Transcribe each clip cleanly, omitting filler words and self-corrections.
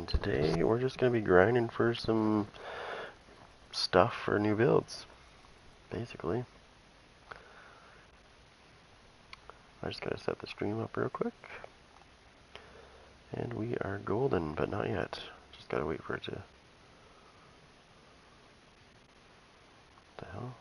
and today we're just going to be grinding for some stuff for new builds, basically. I just got to set the stream up real quick. And we are golden, but not yet. Just got to wait for it to... What the hell?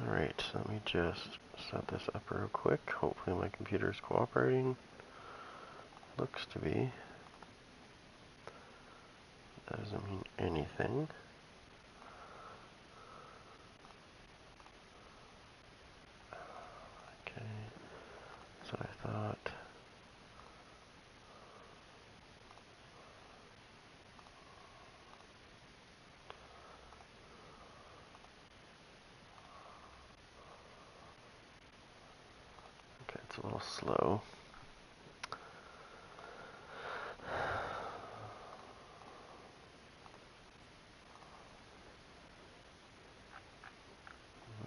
Alright, let me just set this up real quick. Hopefully my computer is cooperating. Looks to be. That doesn't mean anything. Okay, that's what I thought. Okay, it's a little slow.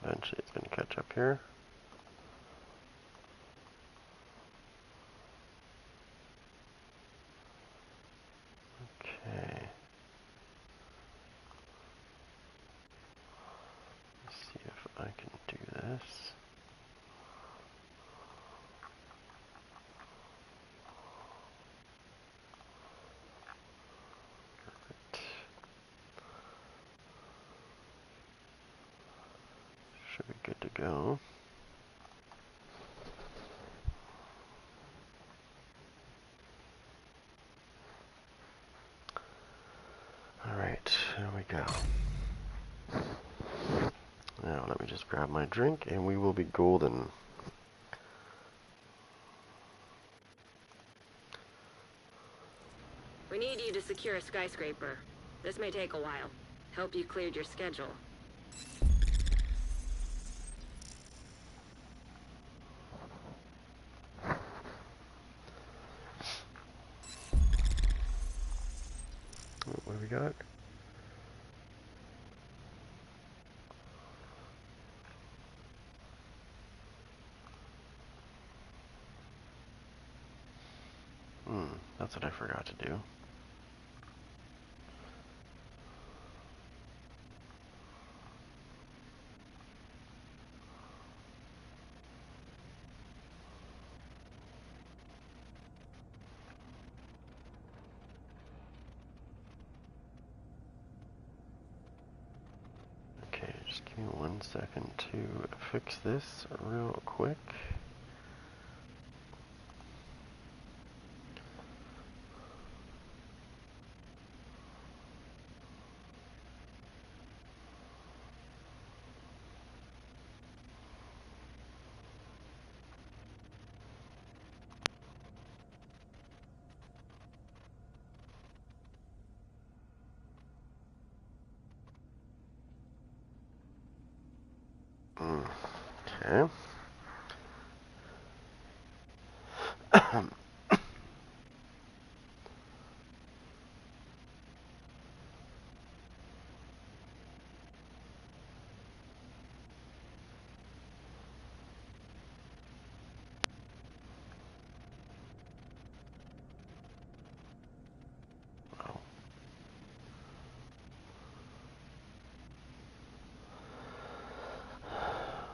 Eventually it's going to catch up here. Okay. Let's see if I can do this. Perfect. Should be good to go. Alright, there we go. Now let me just grab my drink and we will be golden. We need you to secure a skyscraper. This may take a while. Hope you cleared your schedule. What do we got? That's what I forgot to do. Okay, just give me 1 second to fix this real quick. Okay. Wow.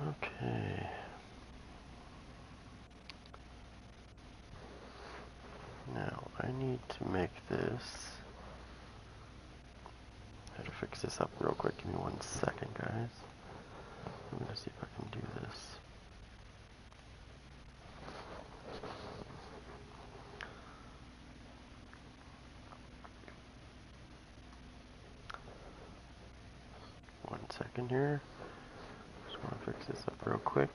Okay. Now I need to make this. I have to fix this up real quick. Give me 1 second, guys. I'm gonna see if I can do this. One second here. Just want to fix this up real quick.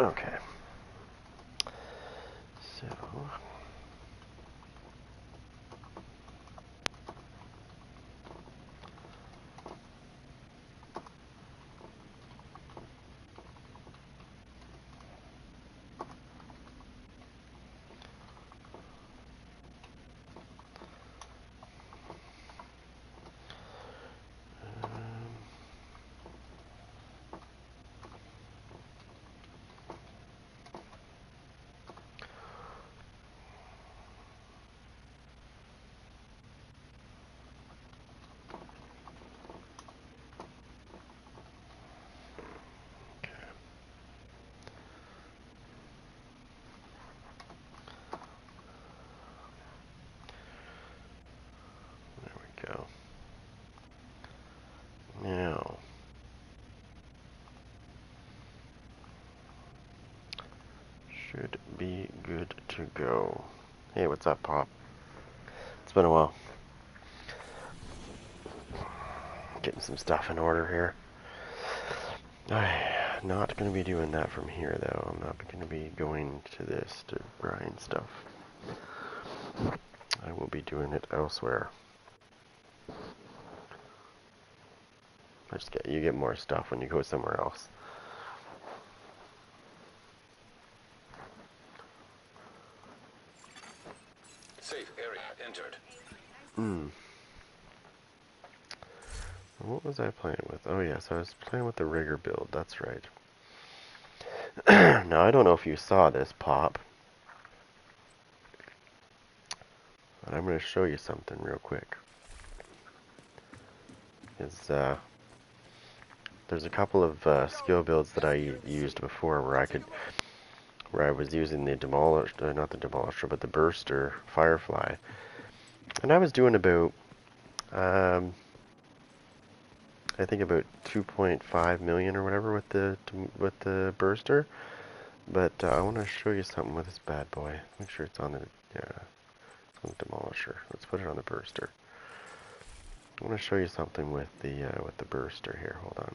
Okay. So. should be good to go. Hey, what's up, Pop? It's been a while. Getting some stuff in order here. I'm not going to be doing that from here, though. I'm not going to be going to this to grind stuff. I will be doing it elsewhere. You get more stuff when you go somewhere else. Safe area entered. What was I playing with? Oh yes, I was playing with the rigger build, that's right. Now I don't know if you saw this, Pop. But I'm going to show you something real quick. There's a couple of skill builds that I used before where I was using the not the demolisher, but the burster firefly, and I was doing about, I think about 2.5 million or whatever with the burster. But I want to show you something with this bad boy. Make sure it's on the demolisher. Let's put it on the burster. I want to show you something with the burster here. Hold on.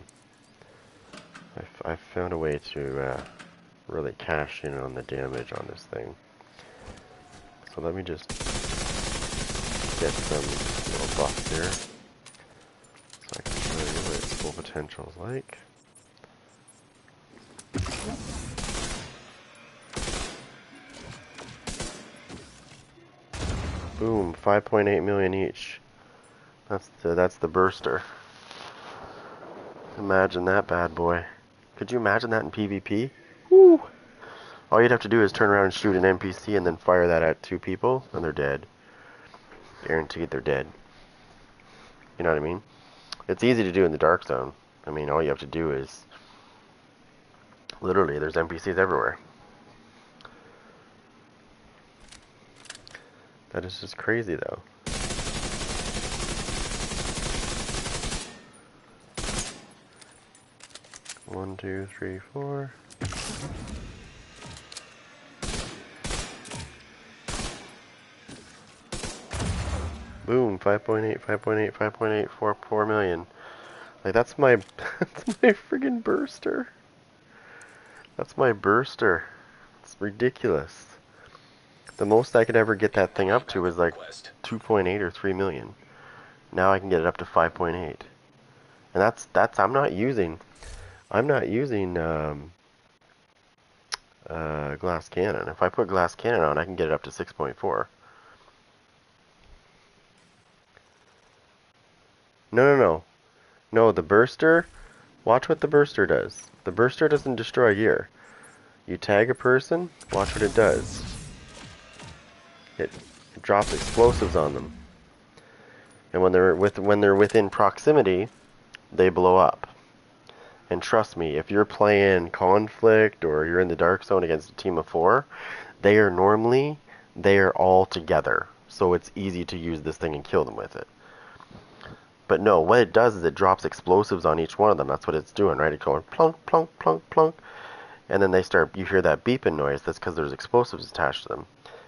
I've found a way to really cash in on the damage on this thing. So let me just get some little buffs here, so I can show you what its full potential is like. Boom, 5.8 million each. That's the burster. Imagine that bad boy. Could you imagine that in PvP? Woo! All you'd have to do is turn around and shoot an NPC and then fire that at two people, and they're dead. Guaranteed they're dead. You know what I mean? It's easy to do in the Dark Zone. I mean, all you have to do is... Literally, there's NPCs everywhere. That is just crazy, though. One, two, three, four. Boom, 5.8, 5.8, 5.8, 4 million. Like, that's my, that's my friggin' burster. That's my burster. It's ridiculous. The most I could ever get that thing up to was like 2.8 or 3 million. Now I can get it up to 5.8. And that's I'm not using glass cannon. If I put glass cannon on, I can get it up to 6.4. No, the burster, watch what the burster does. The burster doesn't destroy gear. You tag a person, watch what it does. It drops explosives on them. And when they're within proximity, they blow up. And trust me, if you're playing Conflict or you're in the Dark Zone against a team of 4, they are all together. So it's easy to use this thing and kill them with it. But no, what it does is it drops explosives on each one of them. That's what it's doing, right? It's going plunk, plunk, plunk, plunk. And then you hear that beeping noise. That's because there's explosives attached to them.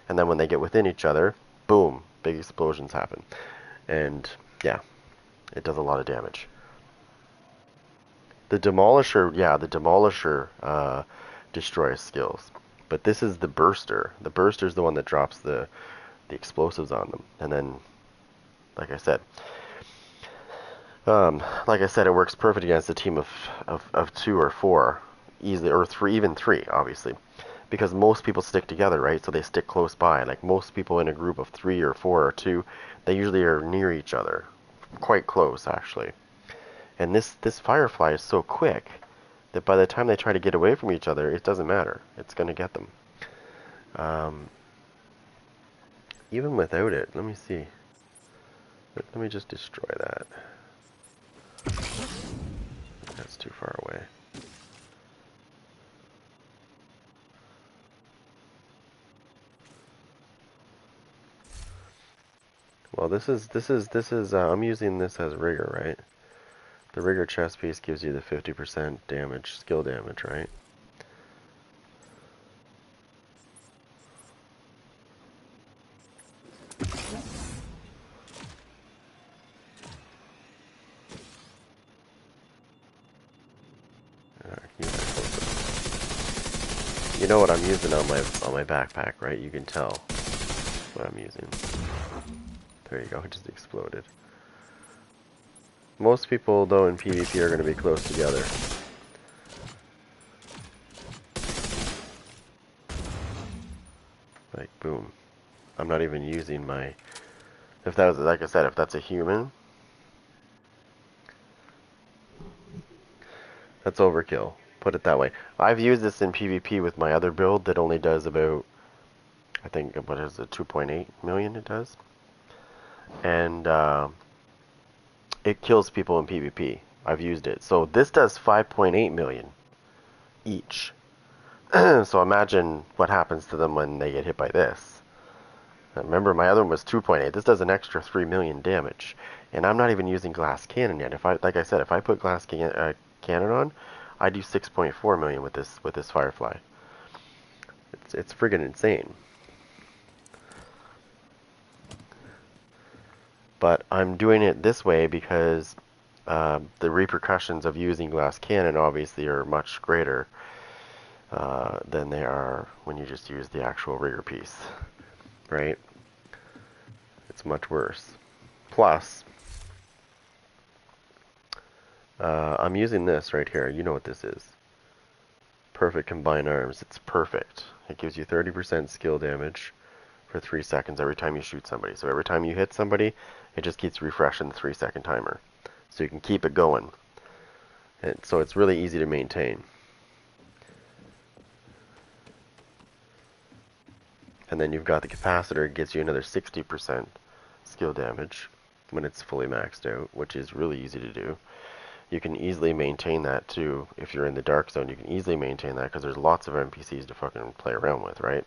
And then when they get within each other, boom, big explosions happen. And yeah, it does a lot of damage. The Demolisher destroys skills. But this is the Burster. The Burster is the one that drops the explosives on them. And then, like I said, it works perfect against a team of 2 or 4, easily, or 3, even 3, obviously, because most people stick together, right? So they stick close by. Like most people in a group of 3 or 4 or 2, they usually are near each other, quite close actually. And this Firefly is so quick that by the time they try to get away from each other, it doesn't matter. It's going to get them. Even without it, let me see. Let me just destroy that. That's too far away. Well, this is I'm using this as rigger, right? The rigger chest piece gives you the 50% damage, skill damage, right? You know what I'm using on my backpack, right? You can tell what I'm using. There you go, it just exploded. Most people, though, in PvP are going to be close together. Like, boom. I'm not even using my... If that was, like I said, if that's a human, that's overkill. Put it that way. I've used this in PvP with my other build that only does about, I think, what is it, 2.8 million it does? And it kills people in PvP. I've used it. So this does 5.8 million each. So imagine what happens to them when they get hit by this. Remember, my other one was 2.8. This does an extra 3 million damage. And I'm not even using glass cannon yet. If I, like I said, if I put glass cannon on, I do 6.4 million with this Firefly. It's friggin' insane. But I'm doing it this way because the repercussions of using glass cannon obviously are much greater than they are when you just use the actual rigger piece, right? It's much worse. Plus, I'm using this right here. You know what this is. Perfect combined arms. It's perfect. It gives you 30% skill damage for 3 seconds every time you shoot somebody. So every time you hit somebody, it just keeps refreshing the 3-second timer. So you can keep it going. And so it's really easy to maintain. And then you've got the capacitor. It gets you another 60% skill damage when it's fully maxed out, which is really easy to do. You can easily maintain that too. If you're in the dark zone, you can easily maintain that because there's lots of NPCs to fucking play around with, right?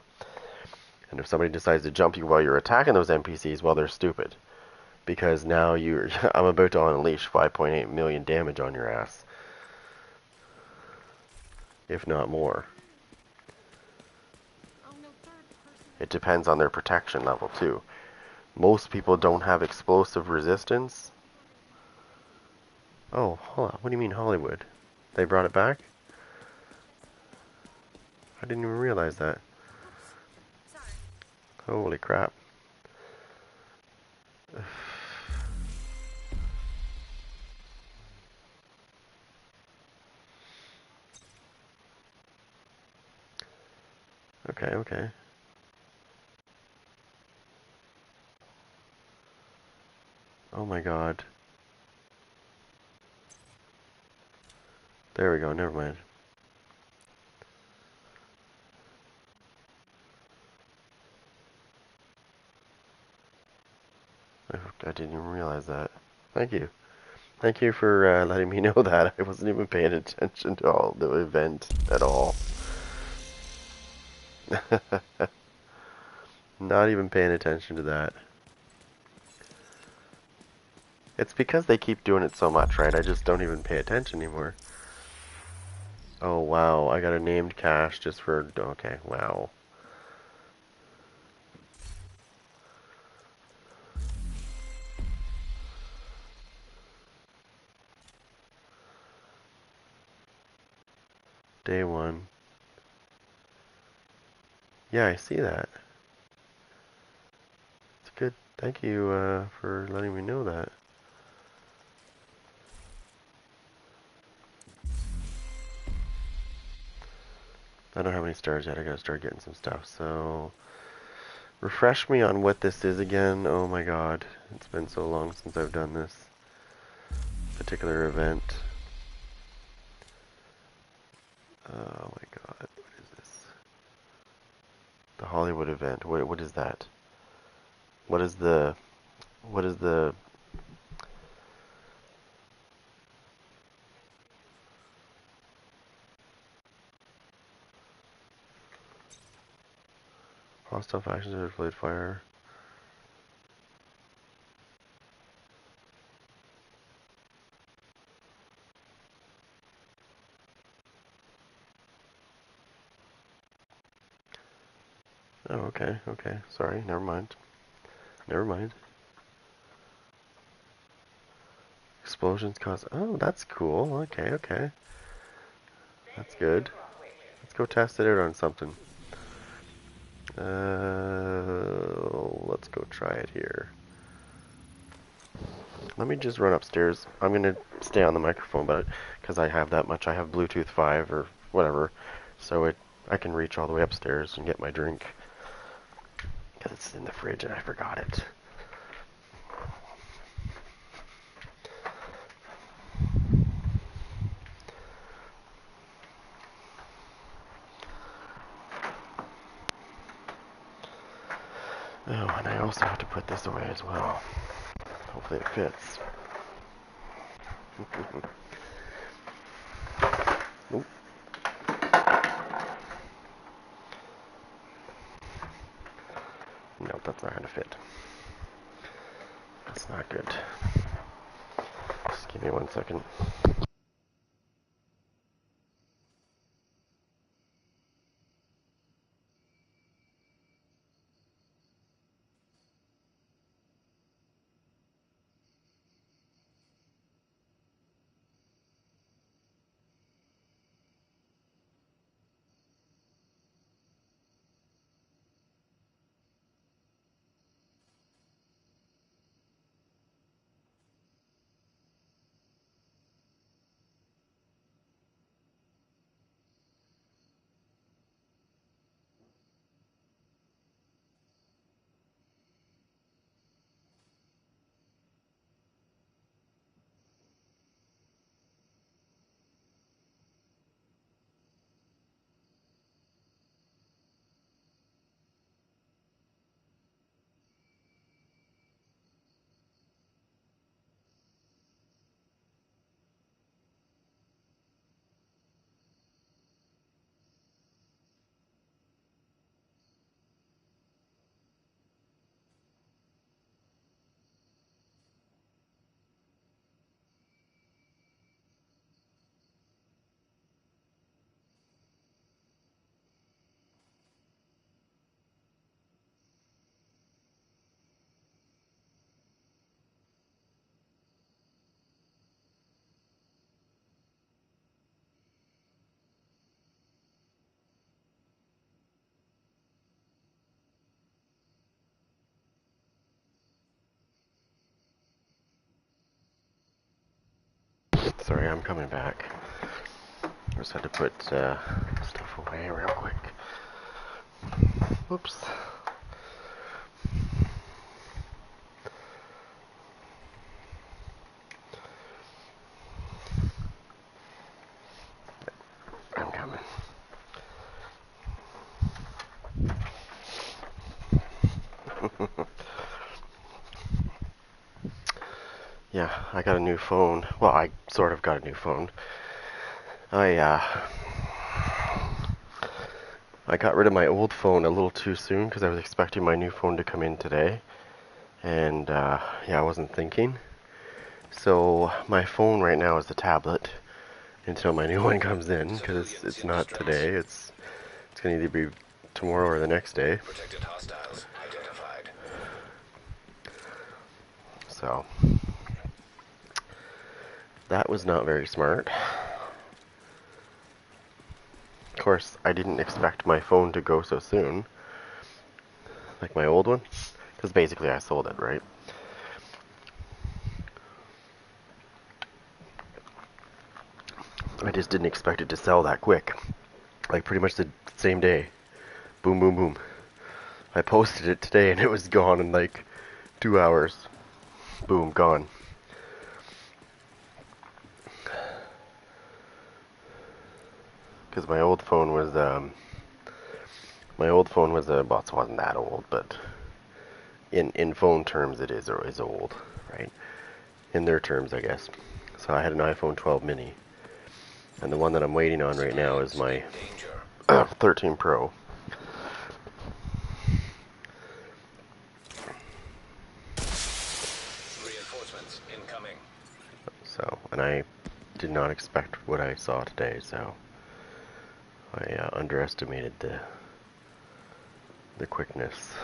And if somebody decides to jump you while you're attacking those NPCs, well, they're stupid. Because now you're, I'm about to unleash 5.8 million damage on your ass. If not more. It depends on their protection level too. Most people don't have explosive resistance. Oh, hold on. What do you mean Hollywood? They brought it back? I didn't even realize that. Holy crap. Okay, okay. Oh my god. There we go, never mind. I didn't even realize that. Thank you. Thank you for letting me know that. I wasn't even paying attention to all the event at all. Not even paying attention to that. It's because they keep doing it so much, right? I just don't even pay attention anymore. Oh, wow. I got a named cache just for... Okay, wow. Day 1. Yeah, I see that. It's good. Thank you for letting me know that. I don't have any stars yet. I gotta start getting some stuff. So, refresh me on what this is again. Oh my god. It's been so long since I've done this particular event. Oh my god. What is this? The Hollywood event. What is that? What is the... What is the... Hostile factions have deployed fire. Oh, okay, okay. Sorry, never mind. Never mind. Explosions cause... Oh, that's cool. Okay, okay. That's good. go test it out on something. Let's go try it here. Let me just run upstairs. I'm gonna stay on the microphone, but because I have that much, I have Bluetooth 5 or whatever, so I can reach all the way upstairs and get my drink. Because it's in the fridge and I forgot it. Oh, and I also have to put this away as well. Hopefully it fits. Nope. Nope, that's not gonna fit. That's not good. Just give me 1 second. Sorry, I'm coming back. Just had to put stuff away real quick. Whoops. I'm coming. Yeah, I got a new phone. Well, I sort of got a new phone. I got rid of my old phone a little too soon because I was expecting my new phone to come in today. And, yeah, I wasn't thinking. So, my phone right now is the tablet until my new one comes in because it's not today. It's going to either be tomorrow or the next day. Protected hostiles identified. So, that was not very smart. Of course, I didn't expect my phone to go so soon. Like my old one. Because basically I sold it, right? I just didn't expect it to sell that quick. Like pretty much the same day. Boom, boom, boom. I posted it today and it was gone in like 2 hours. Boom, gone. Because my old phone was, well, it wasn't that old, but in phone terms it is old, right? In their terms, I guess. So I had an iPhone 12 mini. And the one that I'm waiting on right now is my 13 Pro. Reinforcements incoming. So, and I did not expect what I saw today, so I underestimated the quickness.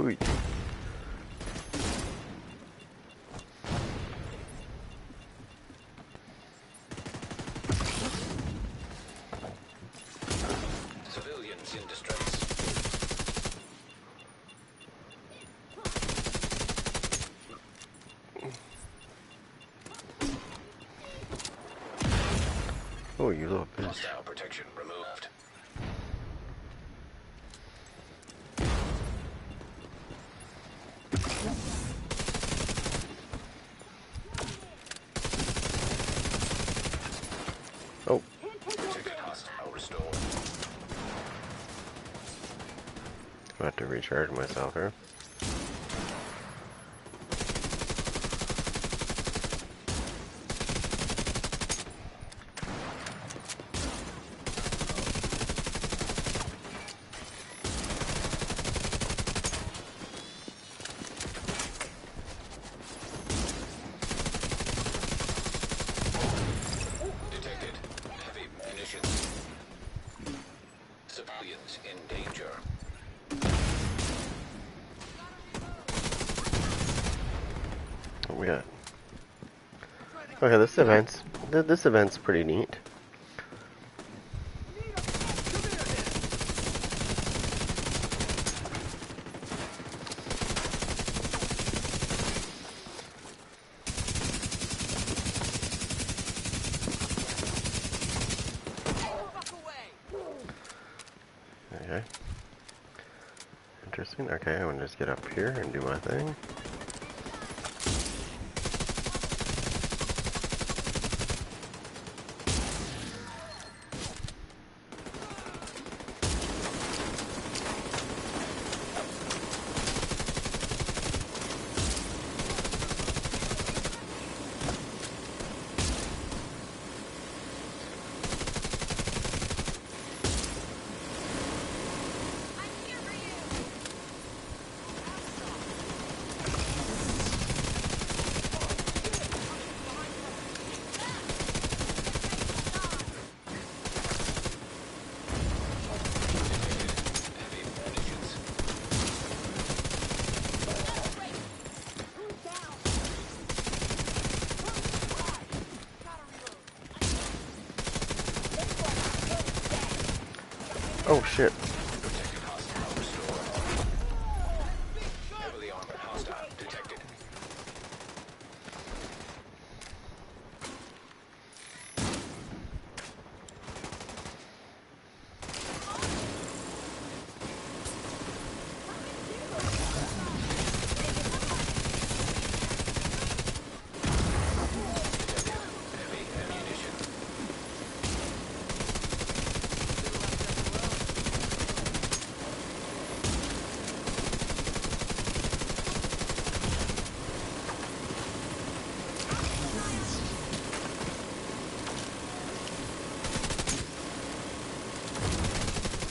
Ooh. Civilians in distress. Oh, you little bitch. Hostile protection removed. Oh, Protected hostile restored. I have to recharge myself here. Detected. Heavy munitions. Civilians in danger. What we got? Okay, this event's pretty neat. Okay. Interesting. Okay, I'm gonna just get up here and do my thing. Heavy munitions. Oh shit. Protected hostile restored. Heavily armored hostile detected. Heavy ammunition.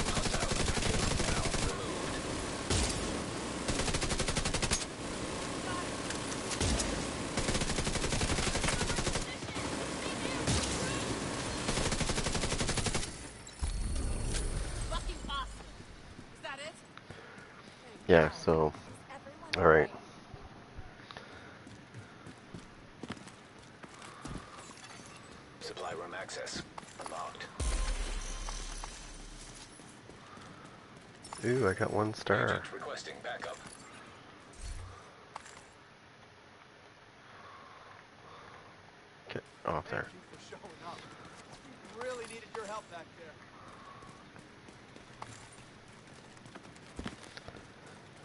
Hostile protection now removed. Fucking awesome. Is that it? Yeah, so, alright. Supply room access unlocked. Ooh, I got 1 star. Agent requesting backup. Get off there. Thank you for showing up. We really needed your help back there.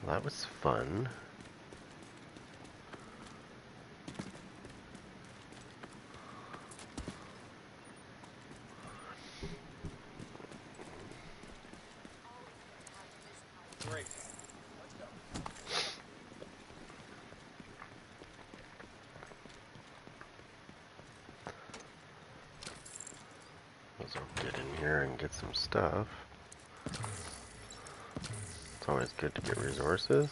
That was fun. Great. Let's go. So get in here and get some stuff. It's always good to get resources.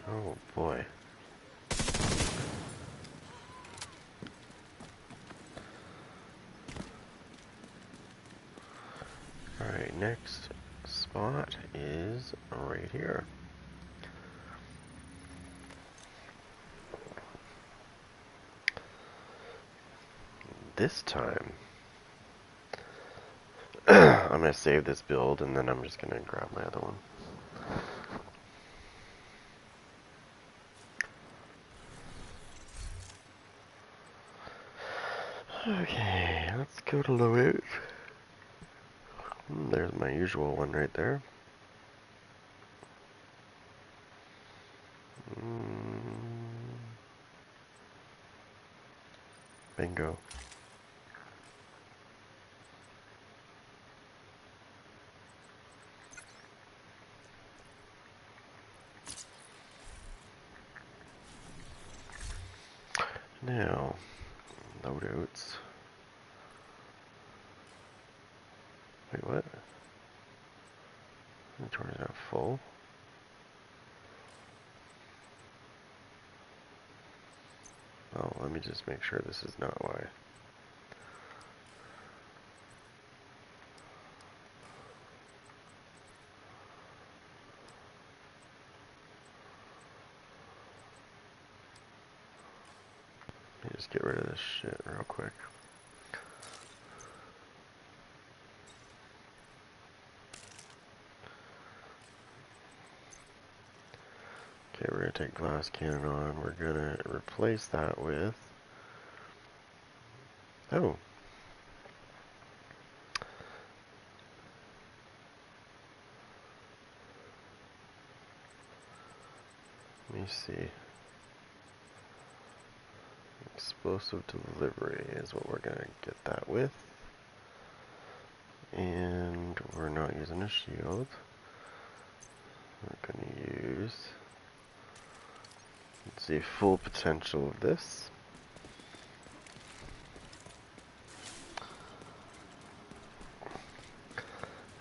Oh boy. Alright, next spot is right here. This time, I'm going to save this build and then I'm just going to grab my other one. Okay, let's go to loadout. There's my usual one right there. Bingo. Now, loadouts. Wait, what? Inventory is not full. Oh, let me just make sure this is not why. Let me just get rid of this shit real quick. Okay, we're gonna take glass cannon on. We're gonna replace that with... Oh. Let me see. Explosive delivery is what we're gonna get that with. And we're not using a shield. We're gonna use... Let's see, full potential of this.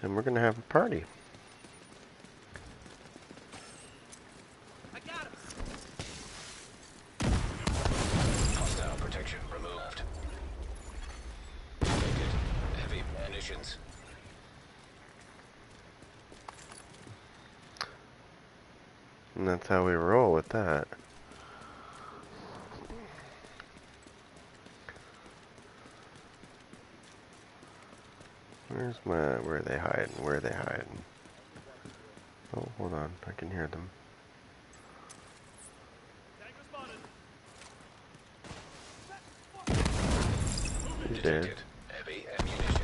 And we're gonna have a party. I got him. Hostile protection removed. Detected heavy munitions. And that's how we roll with that. Where are they hiding? Where are they hiding? Oh, hold on. I can hear them. He's dead. Detected heavy ammunition.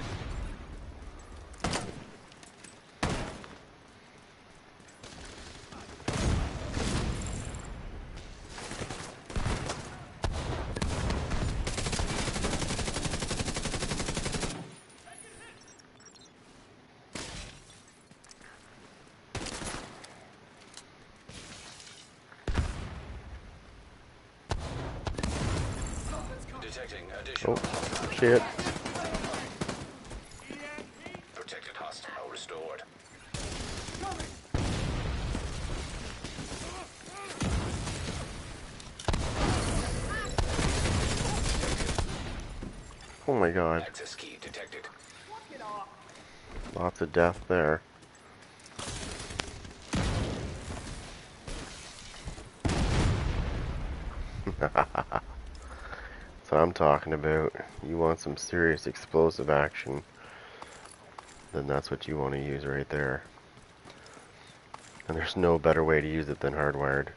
Detecting additional Oh, shit. protected hostile restored. Oh my god. Access key detected. Lots of death there. That's what I'm talking about. You want some serious explosive action, then that's what you want to use right there. And there's no better way to use it than hardwired.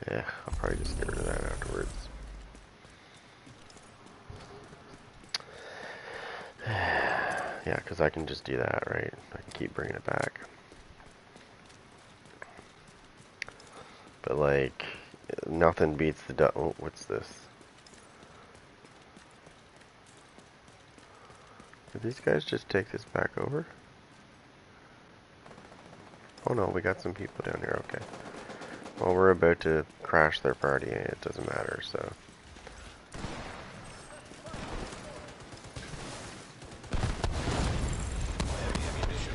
Yeah, I'll probably just get rid of that afterwards. Yeah, because I can just do that, right? I can keep bringing it back. But like, nothing beats the oh, what's this? Did these guys just take this back over? Oh no, we got some people down here, okay. Well, we're about to crash their party, and it doesn't matter, so... Heavy ammunition.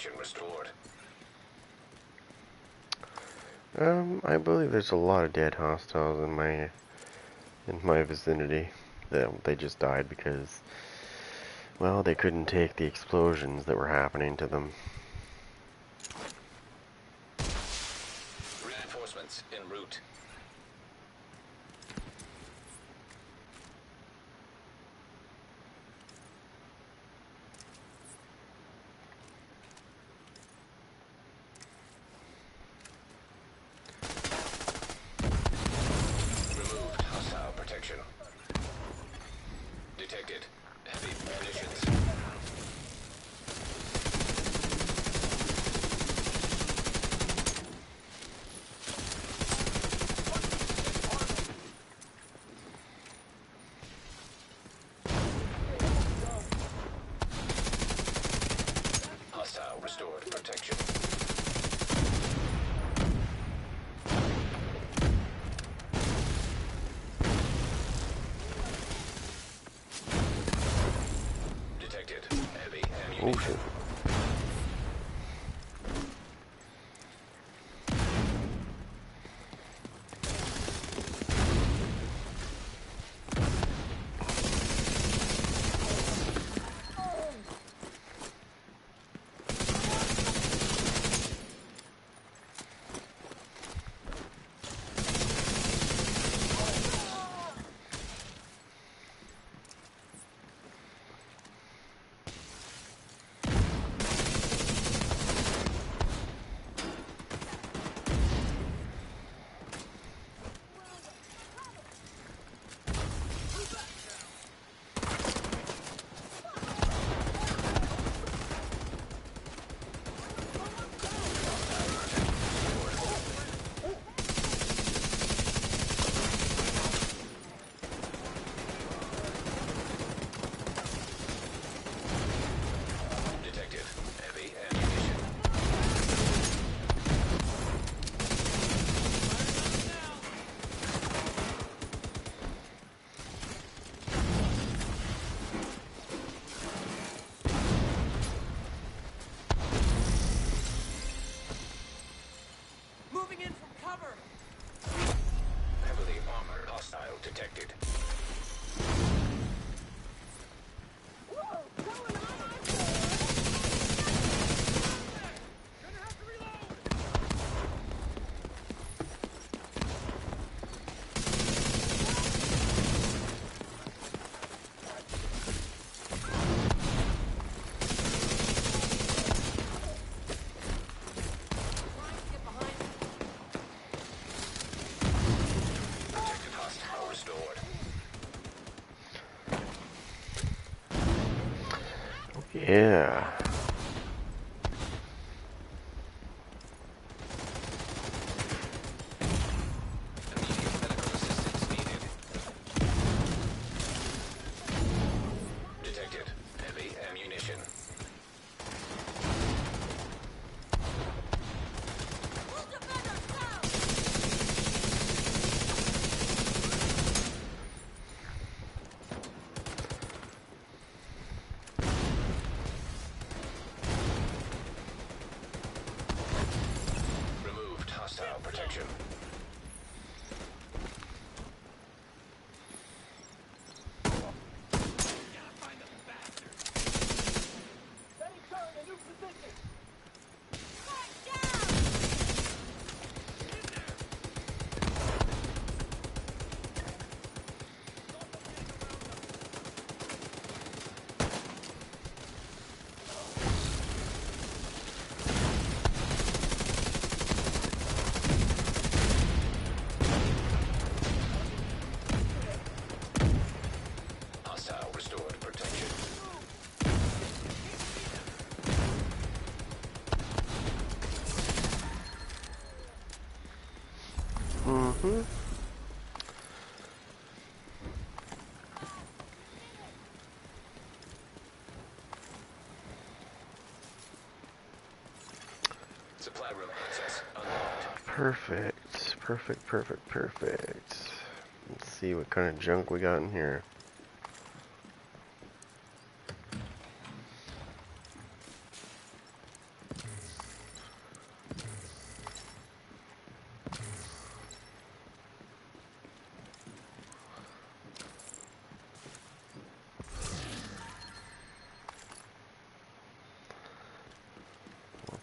protection restored. I believe there's a lot of dead hostiles in my vicinity. They just died because, well, they couldn't take the explosions that were happening to them. Reinforcements en route. Removed hostile protection. Detected heavy munitions. Hostile restored protection. Detected heavy Oh ammunition. shit. Detected heavy ammunition. Moving in from cover. Heavily armored hostile detected. Gonna have to reload. Trying to get behind me. Protected hostile restored. Yeah. Immediate medical assistance needed. Detected heavy ammunition. Full defenders down! Removed hostile protection. Gotta find the bastard. Setting turn a new position. Fight down! In there. Hostile restored protection. Mm-hmm. Supply room access unlocked. Perfect. Perfect, perfect, perfect. Let's see what kind of junk we got in here.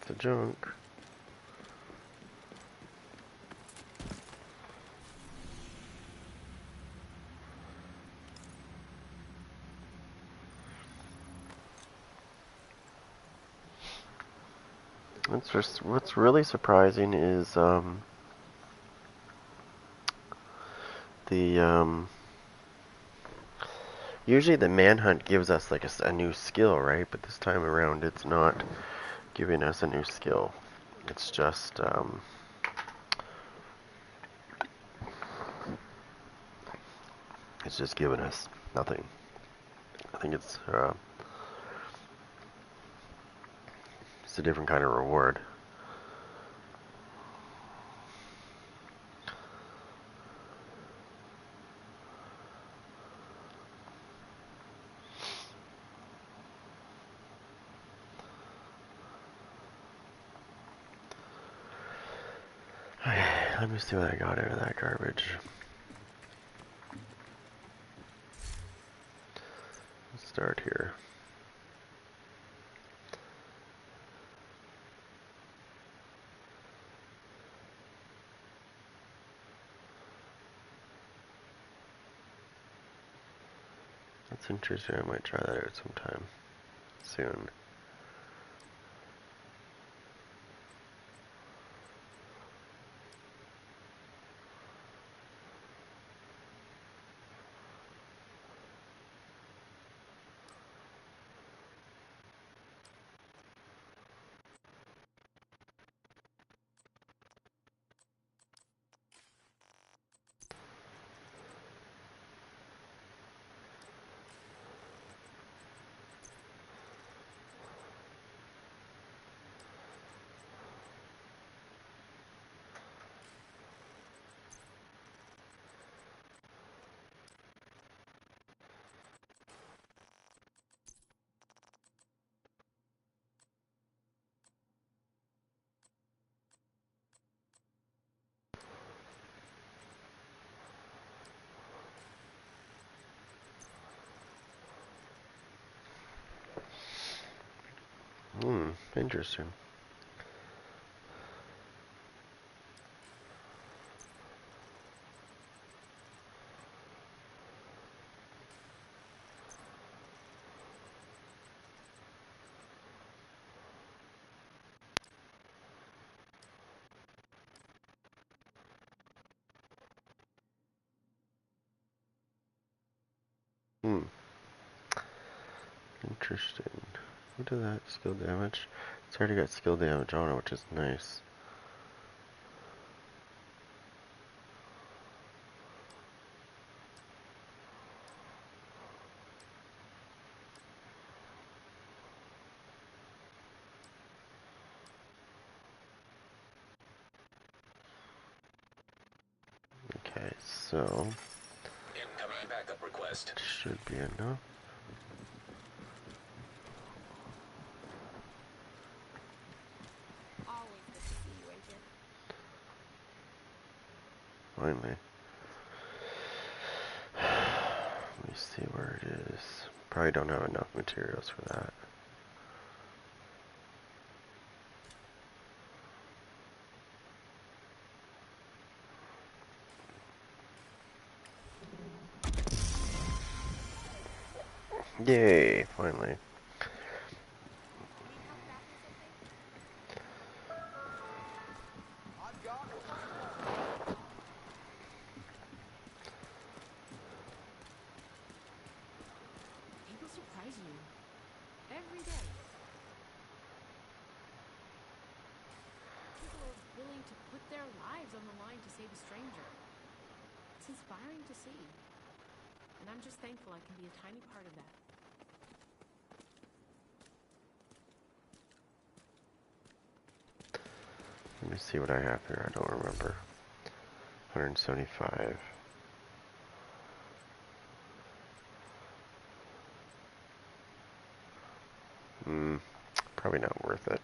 Lots of junk. What's really surprising is the usually the manhunt gives us like a new skill, right? But this time around it's not giving us a new skill. It's just giving us nothing. I think it's a different kind of reward. Let me see what I got out of that garbage. Let's start here. That's interesting. I might try that out sometime soon. Interesting. Hmm. Interesting. What did that skill damage? It's already got skill damage on it, which is nice. Okay, so Incoming backup request. should be enough. Always good to see you, Agent. Finally. Let me see where it is. Probably don't have enough materials for that. Yay, finally. Need help crafting something? I've got what you want. People surprise you. Every day. People are willing to put their lives on the line to save a stranger. It's inspiring to see. And I'm just thankful I can be a tiny part of that. Let me see what I have here. I don't remember. 175. Probably not worth it.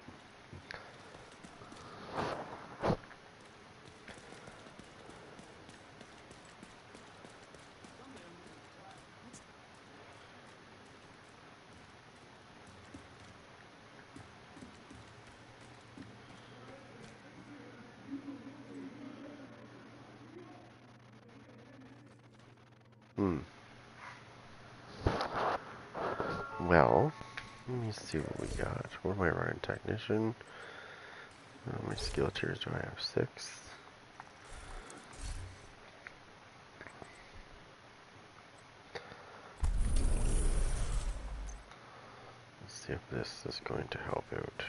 Well, let me see what we got. What am I running? Technician. How many skill tiers do I have? 6. Let's see if this is going to help out.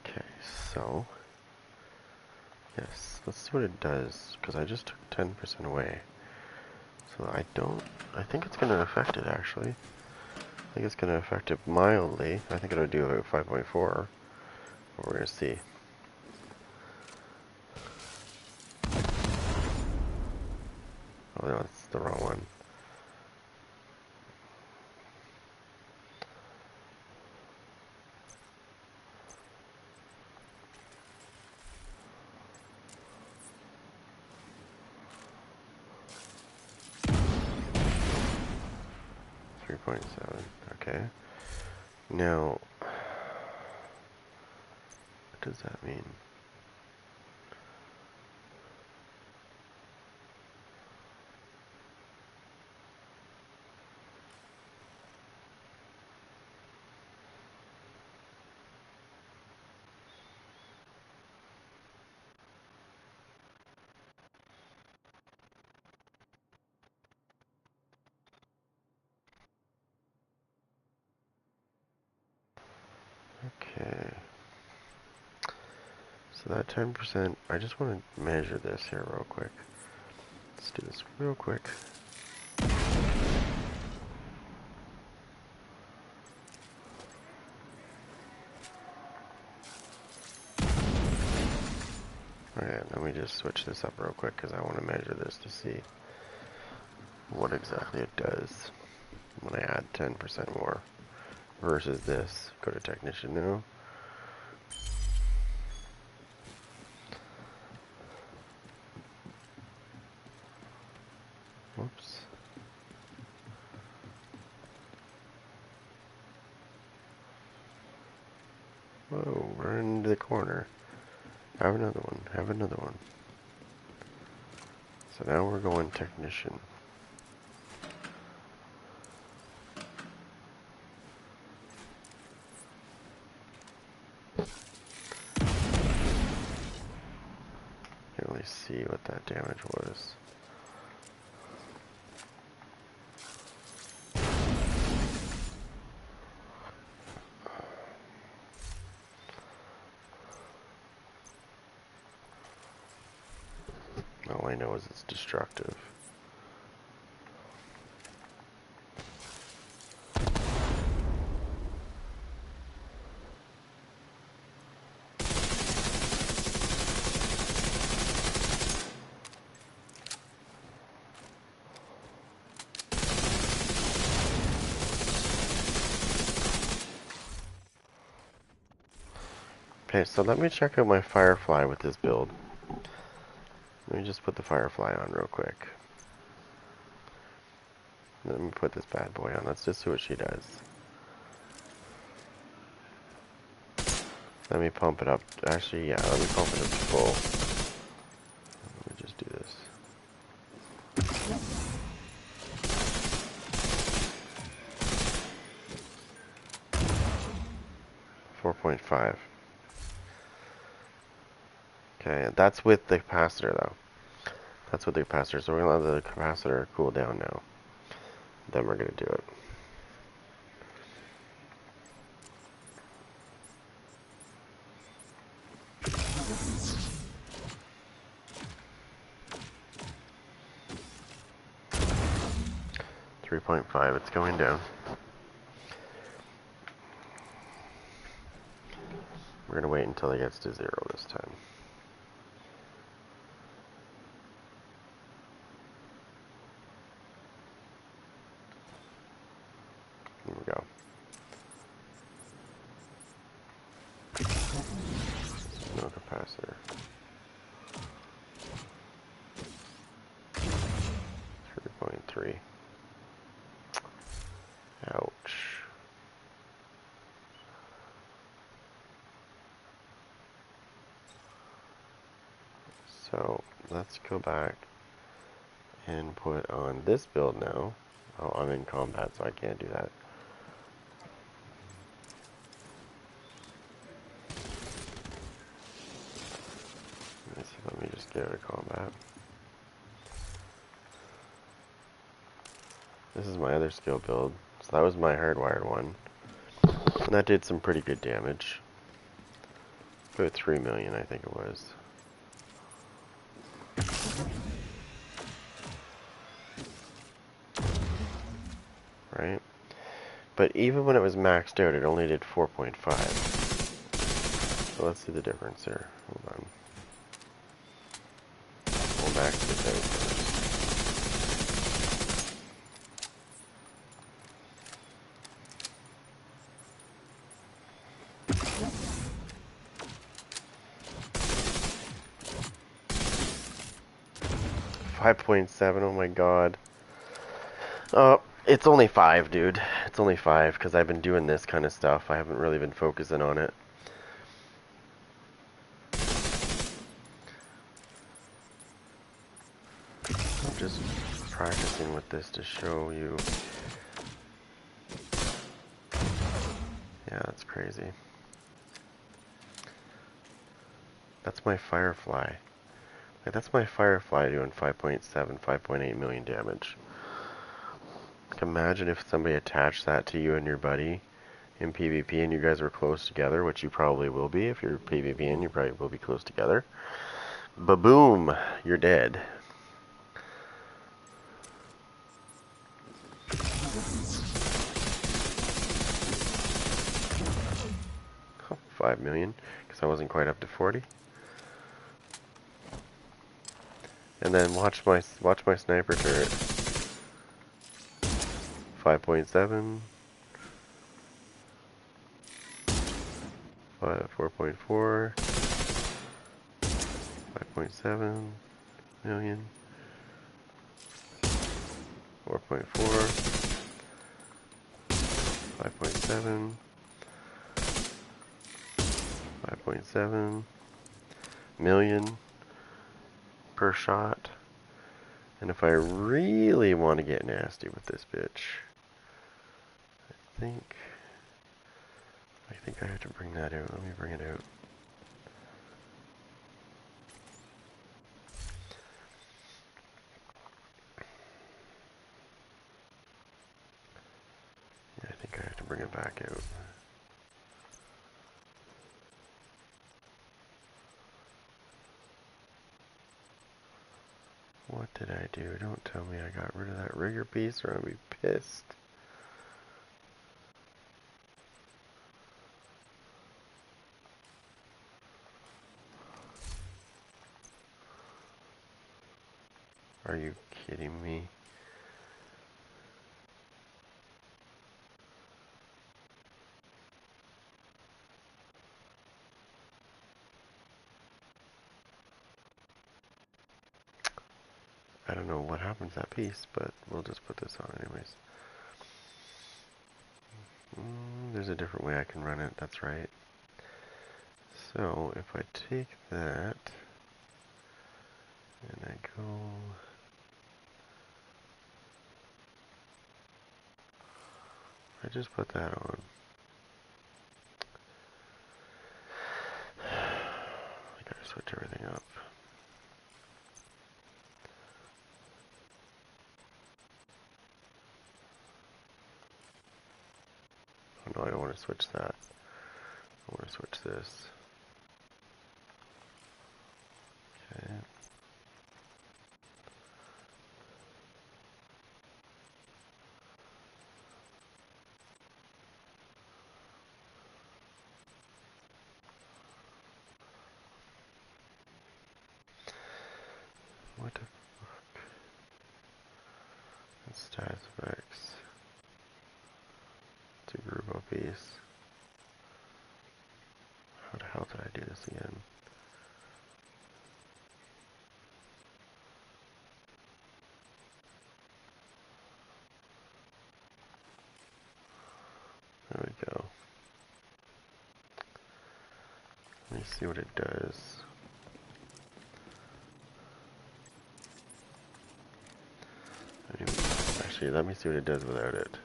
Okay, so yes, let's see what it does, because I just took 10% away. So I think it's going to affect it actually. I think it's going to affect it mildly. I think it'll do about 5.4. But we're going to see. Oh no, it's the wrong one. 3.7. Okay. Now, what does that mean? Okay. So that 10%, I just want to measure this here real quick. Let's do this real quick. Okay, let me just switch this up real quick because I want to measure this to see what exactly it does when I add 10% more versus this. Go to technician now. Whoops. Whoa, run into the corner. Have another one, have another one. So now we're going technician. Can't really see what that damage was. All I know is it's destructive. Okay, so let me check out my Firefly with this build. Let me just put the Firefly on real quick. Let me put this bad boy on. Let's just see what she does. Let me pump it up. Actually, yeah, let me pump it up to full. Let me just do this. 4.5. Okay, that's with the capacitor though. That's with the capacitor, so we're gonna let the capacitor cool down now. Then we're gonna do it. .5, it's going down. We're gonna wait until it gets to 0 this time. Here we go. No capacitor. 3.3. Ouch. So let's go back and put on this build now. Oh, I'm in combat, so I can't do that. Let me just get out of combat. This is my other skill build. So that was my hardwired one. And that did some pretty good damage. About 3 million, I think it was. Right? But even when it was maxed out, it only did 4.5. So let's see the difference here. Hold on. We'll max this out first. 5.7, oh my god. Oh, it's only 5, dude. It's only 5, because I've been doing this kind of stuff. I haven't really been focusing on it. I'm just practicing with this to show you. Yeah, that's crazy. That's my Firefly. Like, that's my Firefly doing 5.7, 5.8 million damage. Like, imagine if somebody attached that to you and your buddy in PvP and you guys were close together, which you probably will be. If you're PvPing, you probably will be close together. Ba-boom! You're dead. Oh, 5 million, because I wasn't quite up to 40. And then watch my sniper turret. 5.7. 4.4. 5.7 million. 4.4. 5.7. 5.7 million per shot. And if I really want to get nasty with this bitch, I think I have to bring that out. Let me bring it out. Yeah, I think I have to bring it back out. What did I do? Don't tell me I got rid of that rigger piece or I'll be pissed. Are you kidding me? I don't know what happened to that piece, but we'll just put this on anyways. There's a different way I can run it, that's right. So, if I take that, and I go... I just put that on. I gotta switch everything up. Oh no, I don't want to switch that. I want to switch this. Okay. What the fuck? That's stats effects. It's a group of piece. How the hell did I do this again? There we go. Let me see what it does. Actually, let me see what it does without it.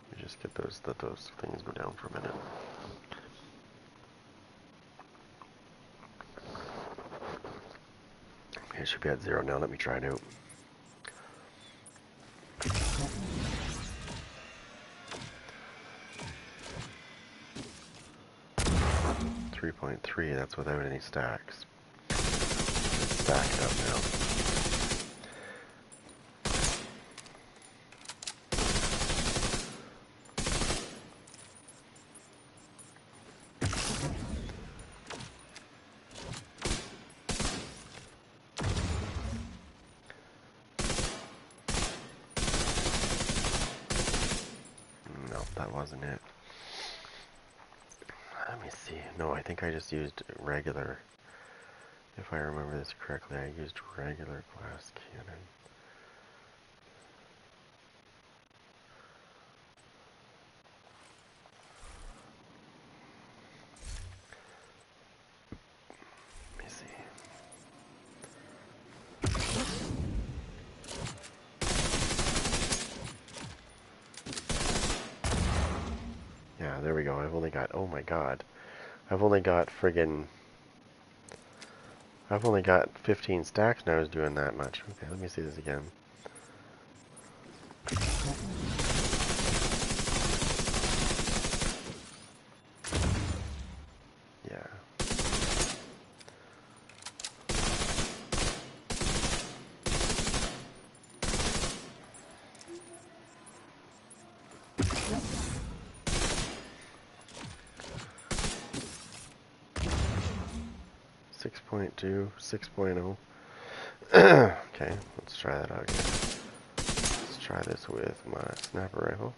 Let me just get those, let those things go down for a minute. Okay, it should be at 0 now. Let me try it out. .3, that's without any stacks. Let's stack it up now. No, that wasn't it. Let me see. No, I think I just used regular. If I remember this correctly, I used regular glass cannon. Let me see. Yeah, there we go. I've only got, oh my god. I've only got 15 stacks now. I was doing that much. Okay, let me see this again. Yeah. Six point 6.0. Okay, let's try that out again. Let's try this with my sniper rifle.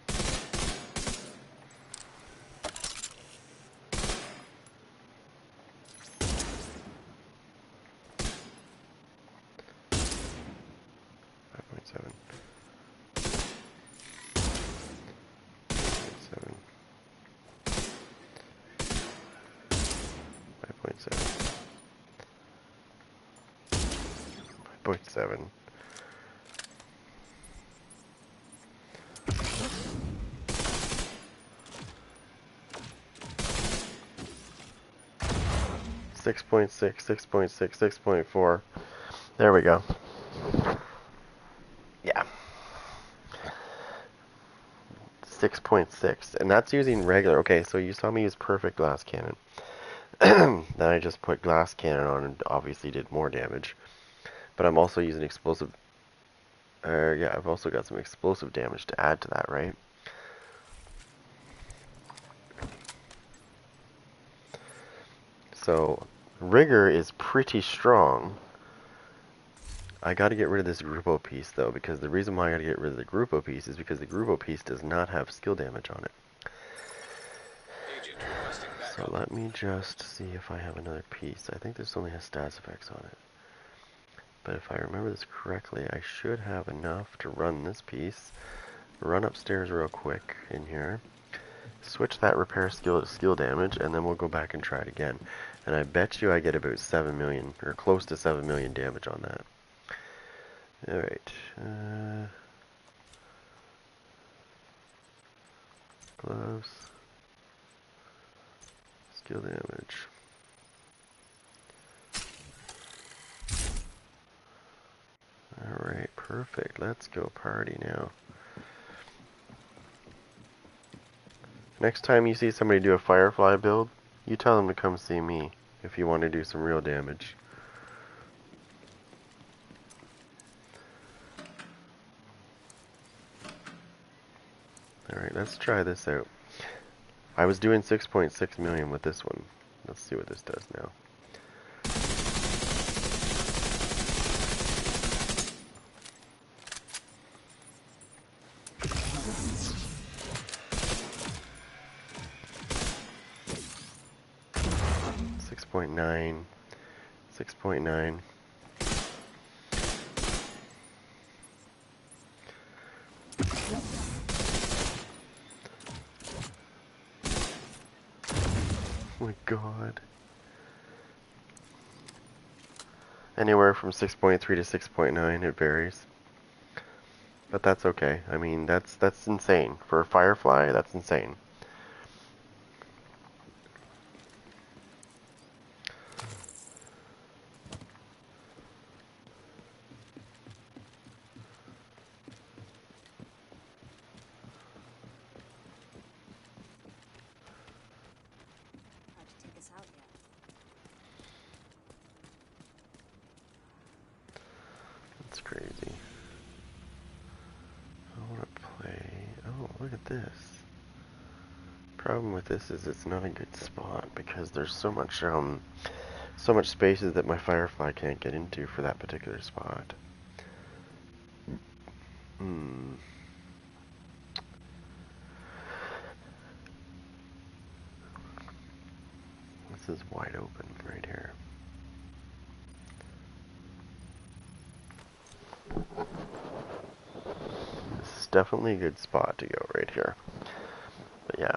.7. 5.7. 5.7. 6.6, 6.6, 6.4. There we go. Yeah. 6.6. And that's using regular. Okay, so you saw me use perfect glass cannon. Then I just put glass cannon on and obviously did more damage. But I'm also using explosive. Yeah, I've also got some explosive damage to add to that, right? So, rigor is pretty strong. I gotta get rid of this Grupo piece, though, because the reason why I gotta get rid of the Grupo piece is because the Grupo piece does not have skill damage on it. Agent requesting So backup. let me just see if I have another piece. I think this only has stats effects on it. But if I remember this correctly, I should have enough to run this piece. Run upstairs real quick in here. Switch that repair skill to skill damage, and then we'll go back and try it again. And I bet you I get about 7 million, or close to 7 million damage on that. Alright. Gloves. Skill damage. Alright, perfect. Let's go party now. Next time you see somebody do a Firefly build, you tell them to come see me if you want to do some real damage. Alright, let's try this out. I was doing 6.6 million with this one. Let's see what this does now. 6.9. 6.9. Oh my god. Anywhere from 6.3 to 6.9, it varies. But that's okay. I mean, that's insane. For a Firefly, that's insane. How'd you take us out yet? That's crazy. I want to play... Oh, look at this. Problem with this is it's not a good spot because there's so much spaces that my Firefly can't get into for that particular spot. Hmm. This is wide open right here. This is definitely a good spot to go right here. But yeah.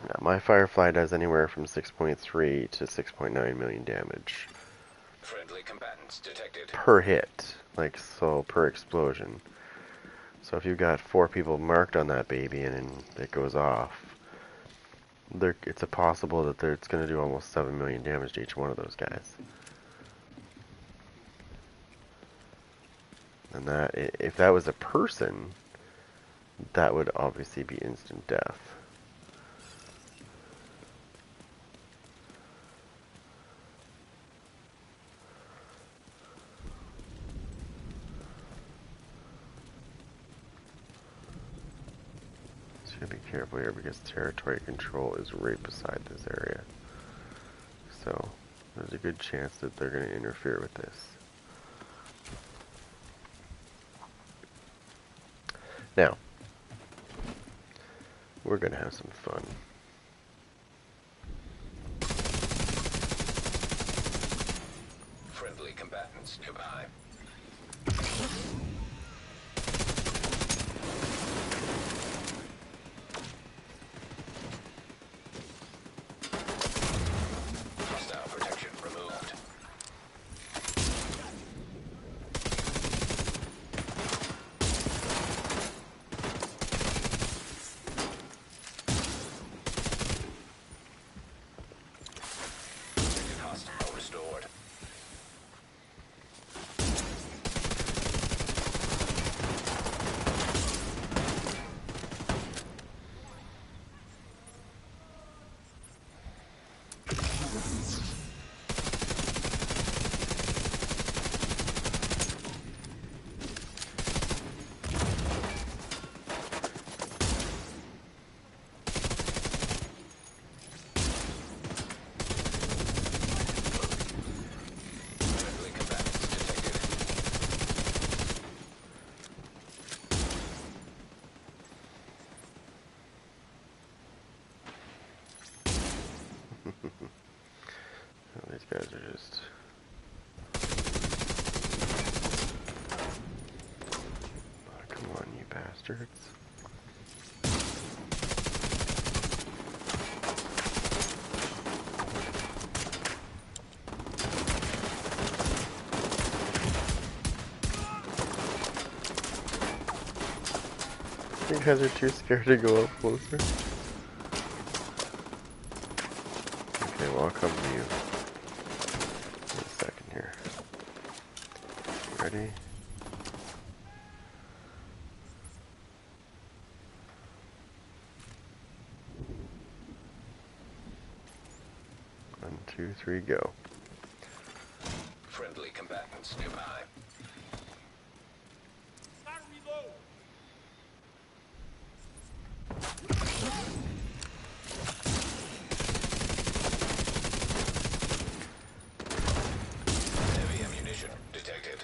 Now, my Firefly does anywhere from 6.3 to 6.9 million damage. Friendly combatants detected. Per hit. Like, so per explosion. So if you've got 4 people marked on that baby and it goes off, it's a possible that it's going to do almost 7 million damage to each one of those guys. And that, if that was a person, that would obviously be instant death. So you gotta be careful here because territory control is right beside this area. So there's a good chance that they're going to interfere with this. Now, we're going to have some fun. Friendly combatants nearby. Hostile protection removed. Protected hostile restored. Friendly combatants detected. Oh, these guys are just... Oh, come on, you bastards. You guys are too scared to go up closer. Okay, well, I'll come to you. In a second here. Ready? One, two, three, go. Friendly combatants nearby. Fire reload. Heavy ammunition detected.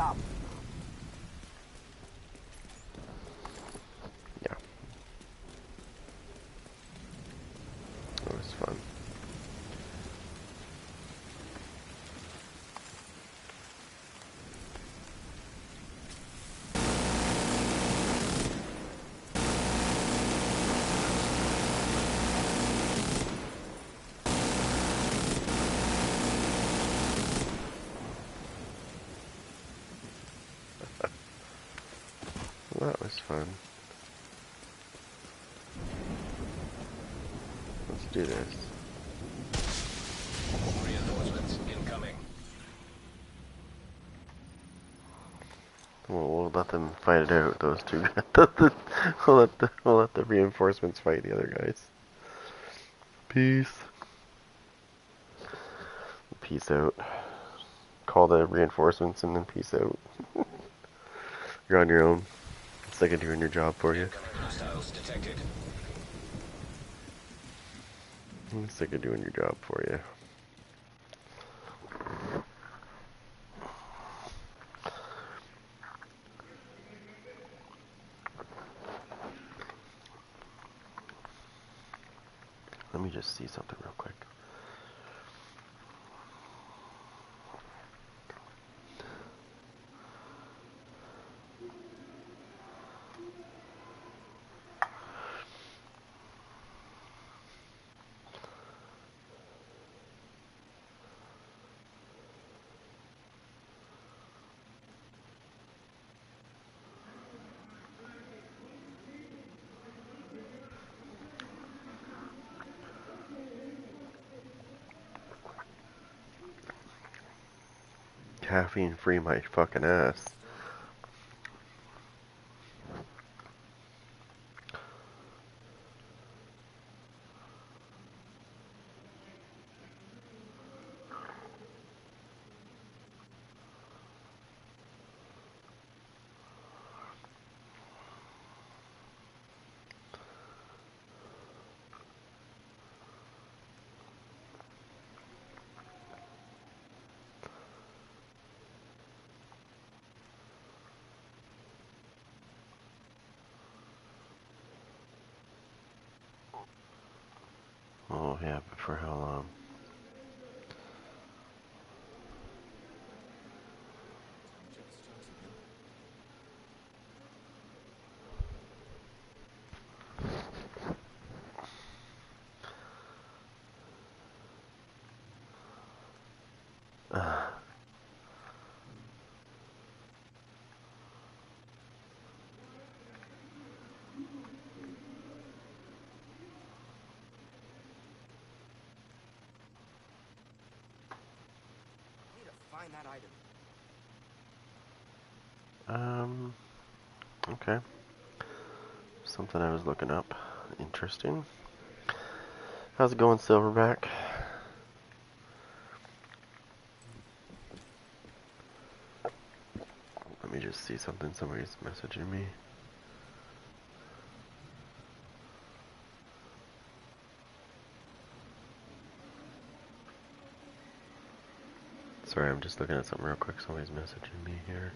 job. Yeah. That was fun. Well, that was fun. Let's do this. Reinforcements incoming. We'll let them fight it out, those two. We'll let the reinforcements fight the other guys. Peace. Peace out. Call the reinforcements and then peace out. You're on your own. It's like doing your job for you. Incoming hostiles detected. I'm sick of doing your job for you. Let me just see something real quick. Caffeine free my fucking ass. Oh yeah, but for how long? Need to find that item. Okay. Something I was looking up. Interesting. How's it going, Silverback? Let me just see something. Somebody's messaging me. Sorry, I'm just looking at something real quick. Somebody's messaging me here.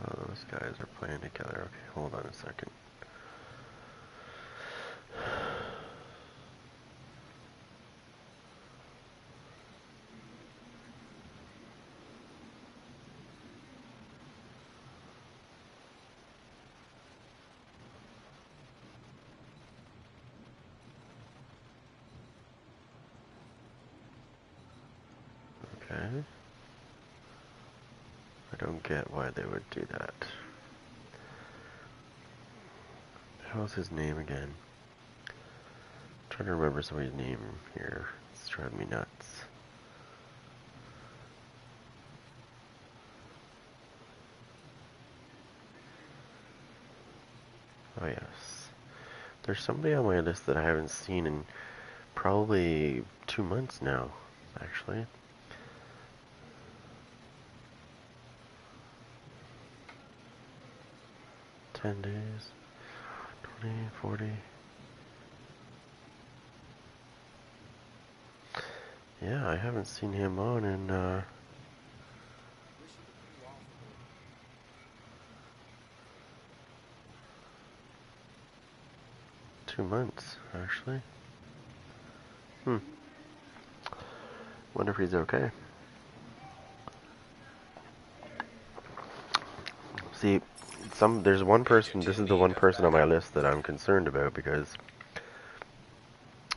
Oh, those guys are playing together. Okay, hold on a second. Okay. I don't get why they would do that. How's his name again? I'm trying to remember somebody's name here. It's driving me nuts. Oh yes. There's somebody on my list that I haven't seen in probably 2 months now, actually. 10 days. 20, 40. Yeah, I haven't seen him on in 2 months, actually. Wonder if he's okay. See, there's one person, this is the one person on my list that I'm concerned about because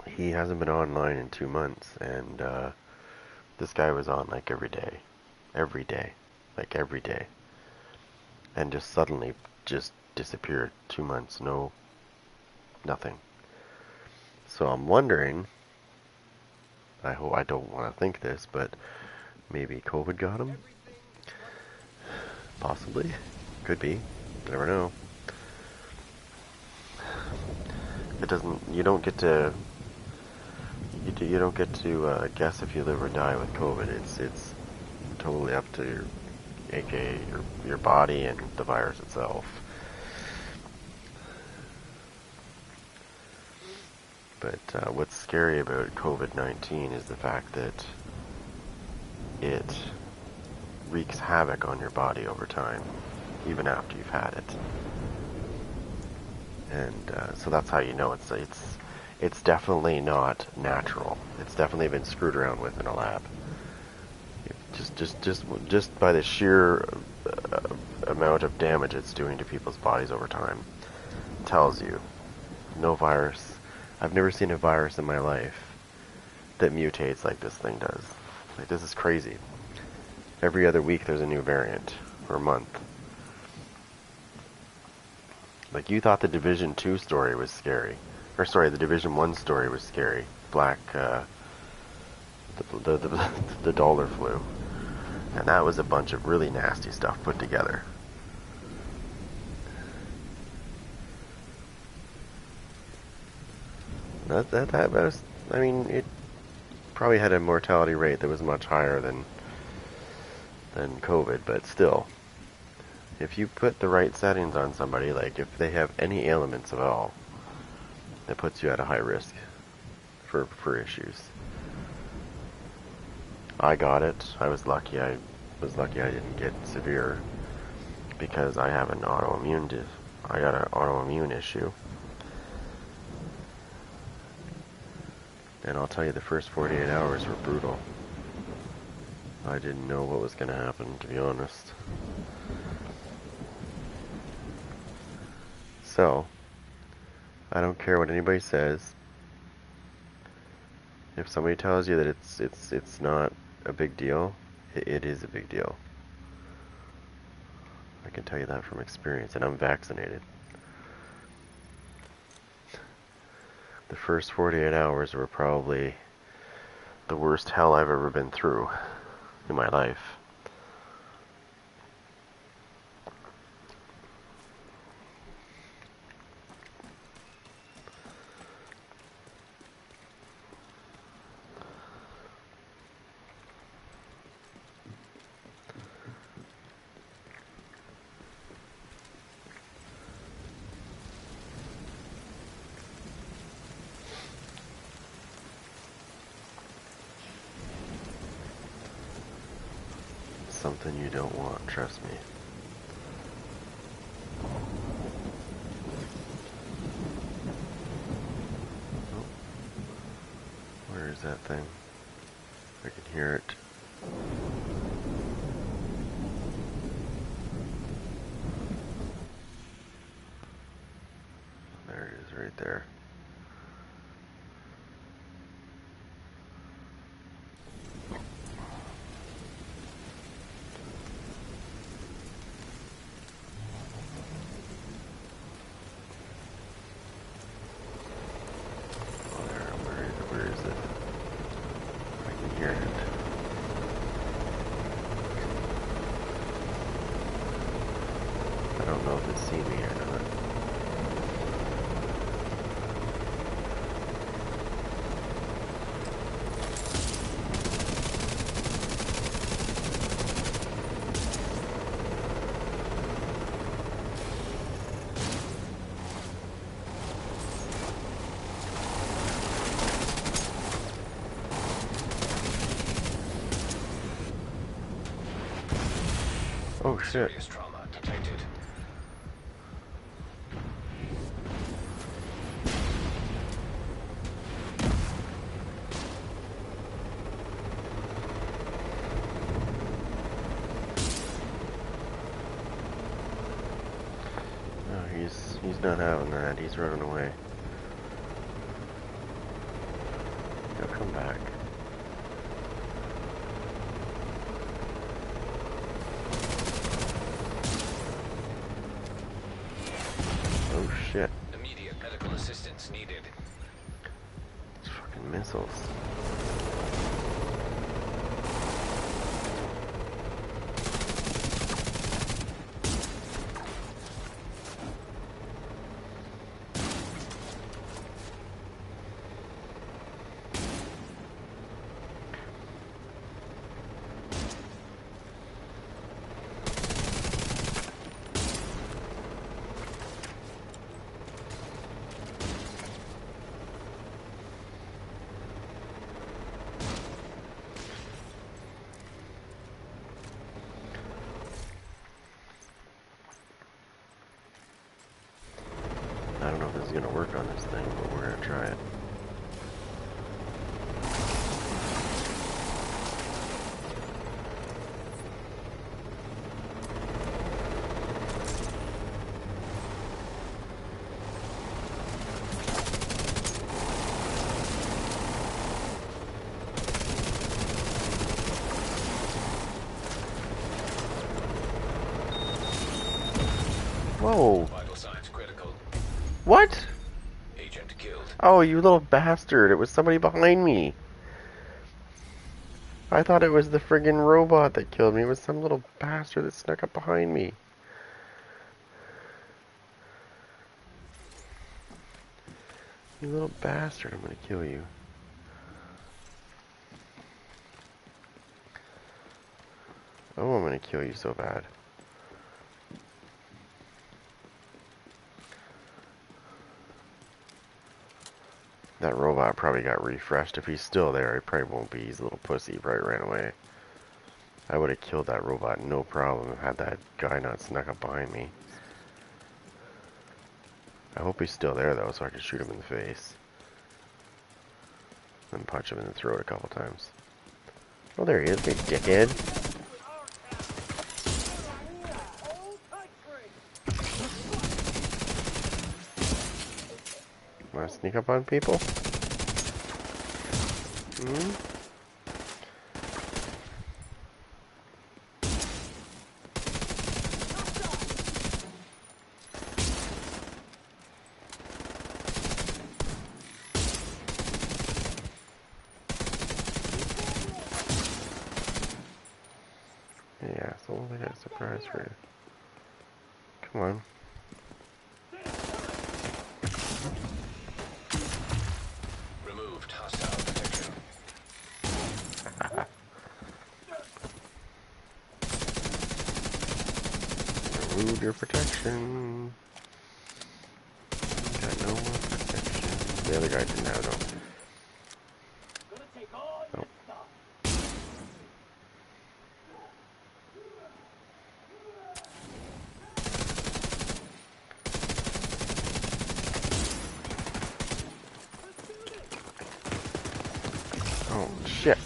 he hasn't been online in 2 months, and this guy was on like every day, like every day, and just suddenly just disappeared. 2 months, nothing. So I'm wondering, I don't want to think this, but maybe COVID got him? Possibly. Could be. Never know. You don't get to guess if you live or die with COVID. It's totally up to your body and the virus itself. But what's scary about COVID-19 is the fact that it wreaks havoc on your body over time, even after you've had it. And so that's how you know it's definitely not natural. It's definitely been screwed around with in a lab. Just by the sheer amount of damage it's doing to people's bodies over time tells you no virus. I've never seen a virus in my life that mutates like this thing does. Like, this is crazy. Every other week there's a new variant, or month. Like, you thought the Division 2 story was scary. Or sorry, the Division 1 story was scary. The dollar flu. And that was a bunch of really nasty stuff put together. That was, I mean, it probably had a mortality rate that was much higher than COVID, but still, if you put the right settings on somebody, like if they have any ailments at all, that puts you at a high risk for issues. I got it. I was lucky. I didn't get severe because I have an I got an autoimmune issue. And I'll tell you, the first 48 hours were brutal. I didn't know what was going to happen, to be honest. So, I don't care what anybody says. If somebody tells you that it's not a big deal, it is a big deal. I can tell you that from experience, and I'm vaccinated. The first 48 hours were probably the worst hell I've ever been through in my life. Something you don't want, trust me. Oh. Where is that thing? I can hear it. There it is, right there. I don't know if it's seen me or not. shit. Serious trauma detected. Oh, he's not having that. He's running away. He'll come back. Oh shit. Immediate medical assistance needed. It's fucking missiles. I don't know if this is gonna work on this thing, but we're gonna try it. Whoa! Vital signs critical. What? Agent killed. Oh, you little bastard! It was somebody behind me! I thought it was the friggin' robot that killed me. It was some little bastard that snuck up behind me. You little bastard, I'm gonna kill you. Oh, I'm gonna kill you so bad. That robot probably got refreshed. If he's still there, he probably won't be. He's a little pussy. He probably ran away. I would have killed that robot, no problem, had that guy not snuck up behind me. I hope he's still there, though, so I can shoot him in the face. And punch him in the throat a couple times. Oh, there he is, big dickhead. Wanna sneak up on people? Hmm? Yeah, so I got a surprise for you. Come on. Removed hostile protection. Remove your protection. Got no more protection. The other guy didn't have no. Gonna take all your stuff. Oh, shit.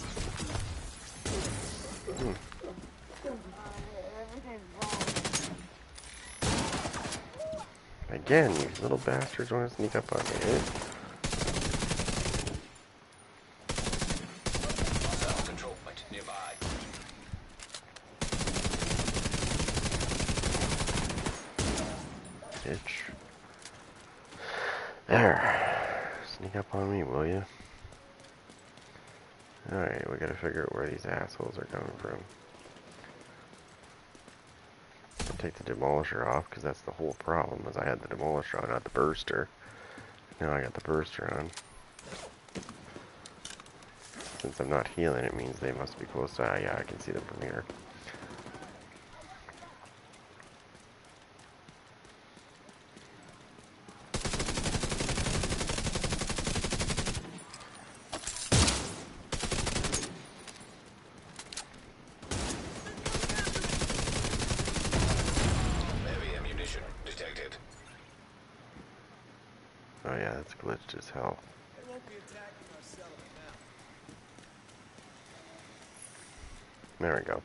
Again, these little bastards want to sneak up on me, eh? Hostile control point nearby. Bitch. There. Sneak up on me, will you? Alright, we gotta figure out where these assholes are coming from. I'll take the demolisher off, because that's the whole problem, is I had the demolisher on, not the burster. Now I got the burster on. Since I'm not healing, it means they must be close to... yeah, I can see them from here. Oh yeah, that's glitched as hell. They won't be attacking our settlement now. There we go.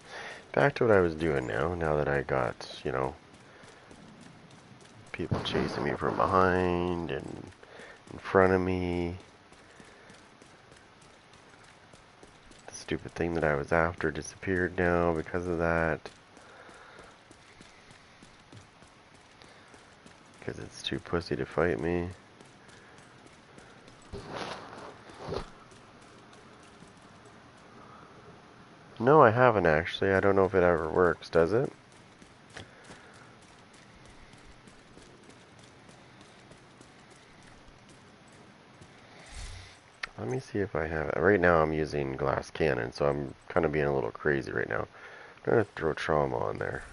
Back to what I was doing now that I got, you know, people chasing me from behind and in front of me. The stupid thing that I was after disappeared now because of that. Because it's too pussy to fight me. No, I haven't actually. I don't know if it ever works, does it? Let me see if I have it. Right now I'm using glass cannon, so I'm kind of being a little crazy right now. I'm going to throw trauma on there.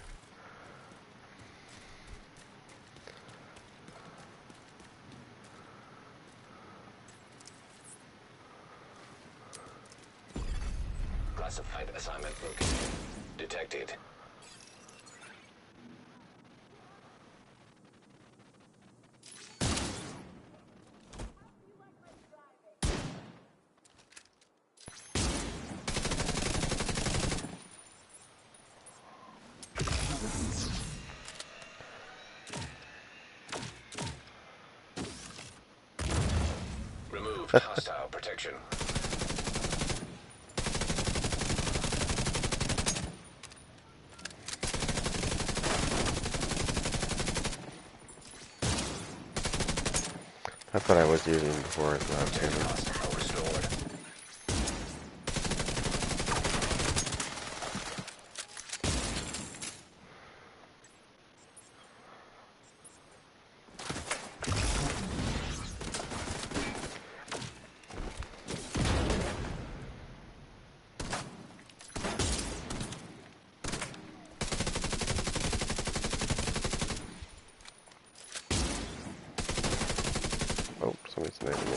Classified assignment location detected. Removed hostile protection. That's what I was using before. It's not cannon. Hostile restored. Oh, somebody's sniping me.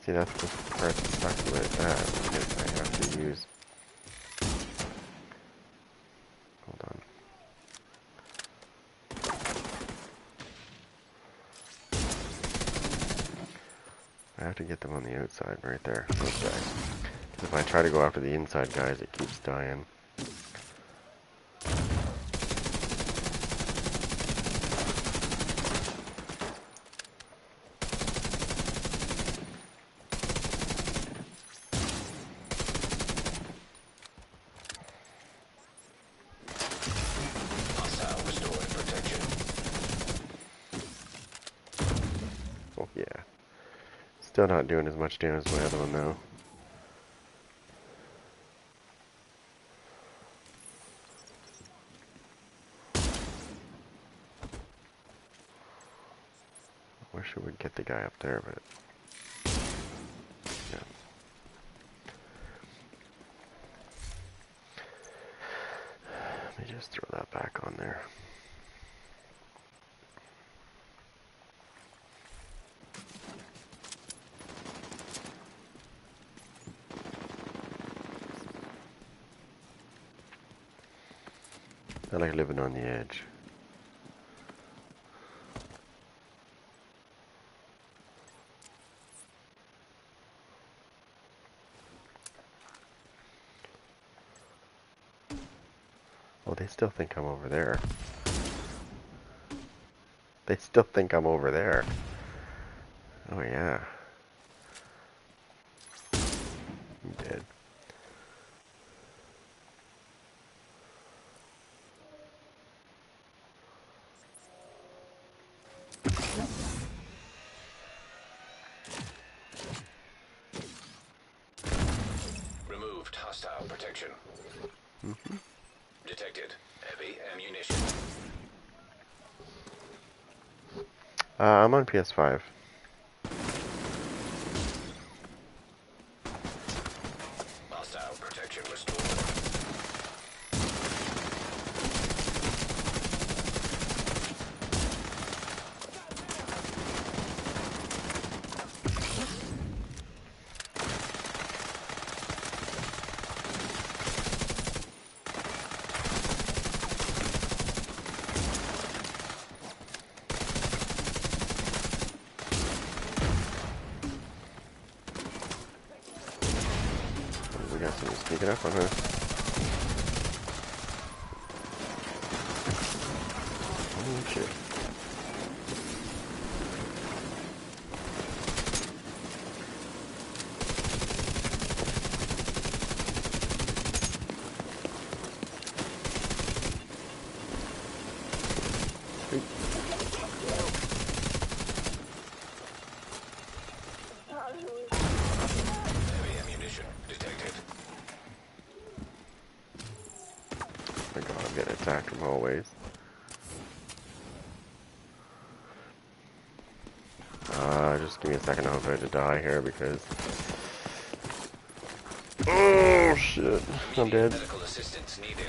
See, that's the part that sucks with that, because I have to use... Hold on. I have to get them on the outside right there, those guys. If I try to go after the inside guys, it keeps dying. Hostile restored protection. Oh yeah. Still not doing as much damage as my other one though. Wish I would get the guy up there, but yeah. Let me just throw that back on there. I like living on the edge. Oh, they still think I'm over there. They still think I'm over there. Oh yeah. I'm dead. Removed hostile protection. Detected heavy ammunition. I'm on PS5. Hostile protection restored. Someone's sneaking up on her. Oh shit. Heavy ammunition detected. Oh my god, I'm getting attacked from hallways. Just give me a second, I'm going to die here because... Oh shit, I'm Immediate dead. medical assistance needed.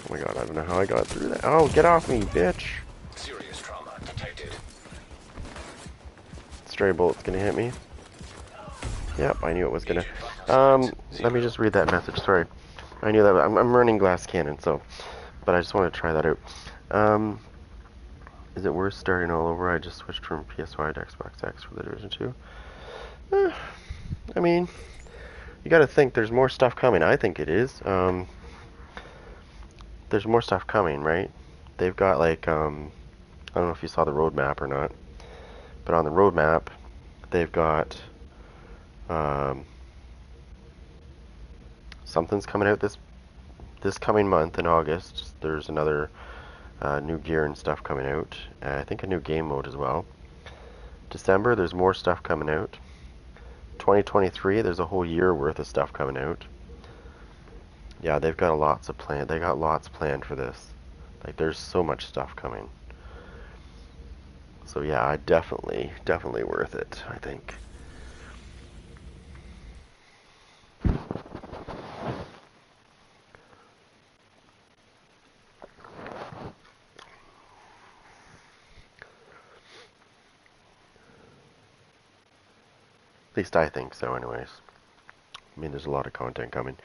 Oh my god, I don't know how I got through that. Oh, get off me, bitch! Serious trauma detected. Stray bullet's gonna hit me. Yep, I knew it was gonna. Immediate vital signs, Let me 0. just read that message. Sorry, I knew that. I'm running glass cannon, so, but I just want to try that out. Is it worth starting all over? I just switched from PS5 to Xbox X for the Division 2. I mean, you got to think there's more stuff coming. I think it is. There's more stuff coming, right? They've got like I don't know if you saw the roadmap or not, but on the roadmap, they've got something's coming out this coming month in August. There's another new gear and stuff coming out. I think a new game mode as well. December, there's more stuff coming out. 2023, there's a whole year worth of stuff coming out. Yeah, they've got lots of plan. They got lots planned for this. Like, there's so much stuff coming. So yeah, definitely worth it, I think. At least I think so, anyways. I mean, there's a lot of content coming.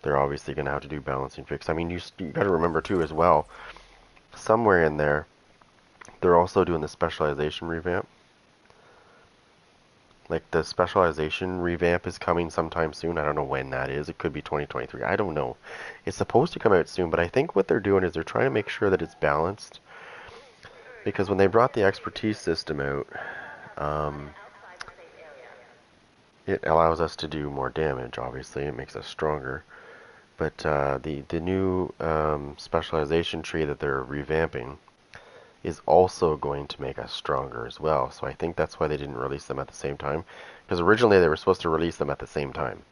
They're obviously going to have to do balancing fix. I mean, you got to remember too as well. Somewhere in there, they're also doing the specialization revamp. Like the specialization revamp is coming sometime soon. I don't know when that is. It could be 2023. I don't know. It's supposed to come out soon, but I think what they're doing is they're trying to make sure that it's balanced. Because when they brought the expertise system out, it allows us to do more damage. Obviously, it makes us stronger. But the new specialization tree that they're revamping is also going to make us stronger as well. So I think that's why they didn't release them at the same time. Because originally they were supposed to release them at the same time.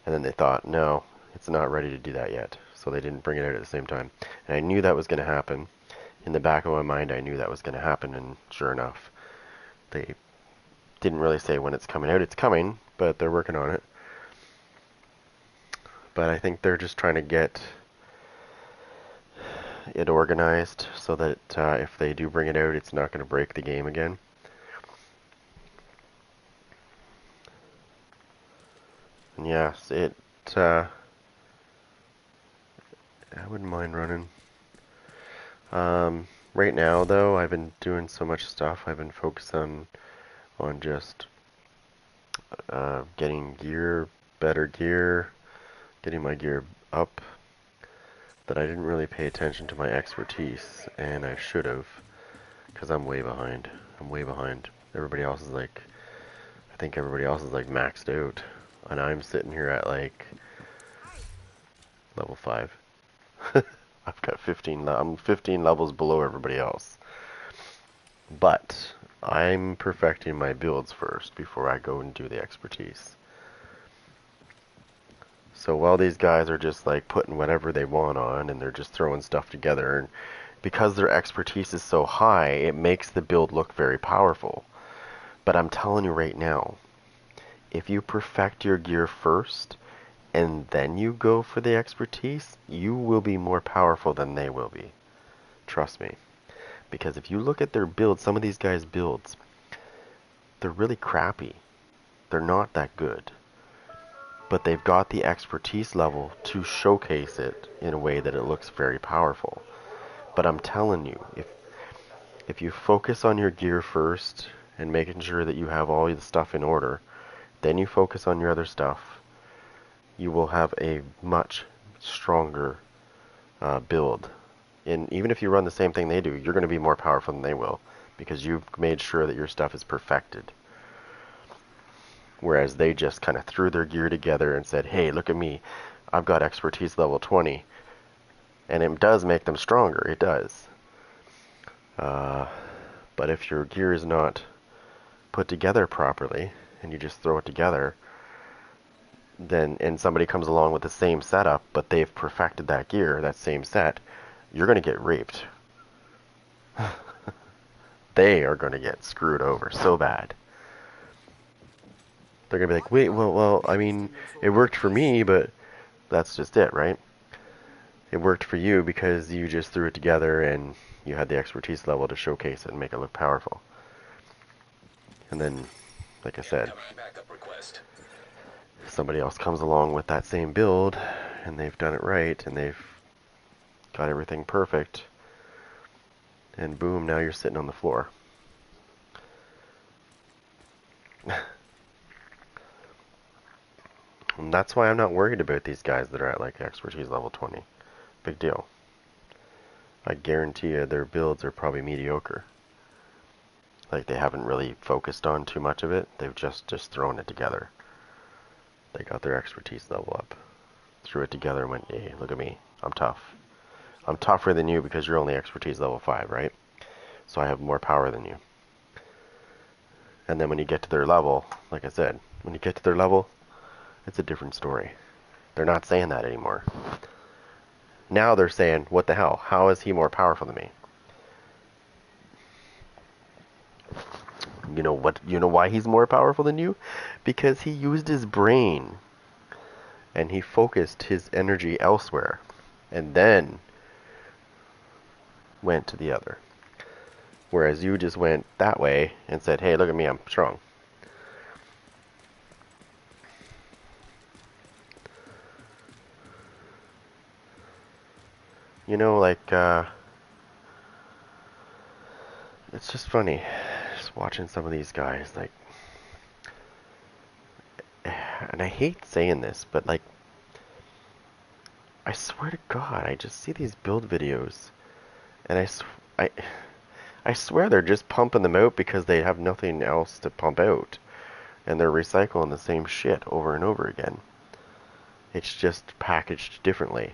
And then they thought, no, it's not ready to do that yet. So they didn't bring it out at the same time. And I knew that was going to happen. In the back of my mind, I knew that was going to happen. And sure enough, they didn't really say when it's coming out. It's coming, but they're working on it. But I think they're just trying to get it organized so that if they do bring it out, it's not going to break the game again. And yes, I wouldn't mind running. Right now, though, I've been doing so much stuff. I've been focused on just getting gear, better gear, getting my gear up, that I didn't really pay attention to my expertise, and I should have, because I'm way behind. I'm way behind. Everybody else is like, I think everybody else is like maxed out, and I'm sitting here at like level 5. I've got 15, I'm 15 levels below everybody else. But I'm perfecting my builds first before I go and do the expertise. So while these guys are just like putting whatever they want on and they're just throwing stuff together, and because their expertise is so high, it makes the build look very powerful. But I'm telling you right now, if you perfect your gear first and then you go for the expertise, you will be more powerful than they will be. Trust me. Because if you look at their builds, some of these guys' builds, they're really crappy. They're not that good. but they've got the expertise level to showcase it in a way that it looks very powerful. But I'm telling you, if you focus on your gear first and making sure that you have all the stuff in order, then you focus on your other stuff, you will have a much stronger build. And even if you run the same thing they do, you're going to be more powerful than they will, because you've made sure that your stuff is perfected. Whereas they just kind of threw their gear together and said, hey, look at me, I've got expertise level 20. And it does make them stronger, it does. But if your gear is not put together properly, and you just throw it together, and somebody comes along with the same setup, but they've perfected that gear, that same set, you're going to get raped. They are going to get screwed over so bad. They're going to be like, wait, well, I mean, it worked for me, but that's just it, right? It worked for you because you just threw it together and you had the expertise level to showcase it and make it look powerful. And then, like I said, somebody else comes along with that same build and they've done it right and they've got everything perfect, and boom, now you're sitting on the floor. And that's why I'm not worried about these guys that are at like expertise level 20. Big deal. I guarantee you their builds are probably mediocre. Like they haven't really focused on too much of it. They've just thrown it together. They got their expertise level up, threw it together and went, hey, look at me. I'm tough. I'm tougher than you because you're only expertise level 5, right? So I have more power than you. And then when you get to their level, like I said, when you get to their level, it's a different story. They're not saying that anymore. Now they're saying, what the hell? How is he more powerful than me? You know what? You know why he's more powerful than you? Because he used his brain. And he focused his energy elsewhere. And then went to the other. Whereas you just went that way and said, hey, look at me, I'm strong. You know, like, it's just funny, just watching some of these guys, like, and I hate saying this, but, like, I swear to God, I just see these build videos, and I swear they're just pumping them out because they have nothing else to pump out, and they're recycling the same shit over and over again. It's just packaged differently.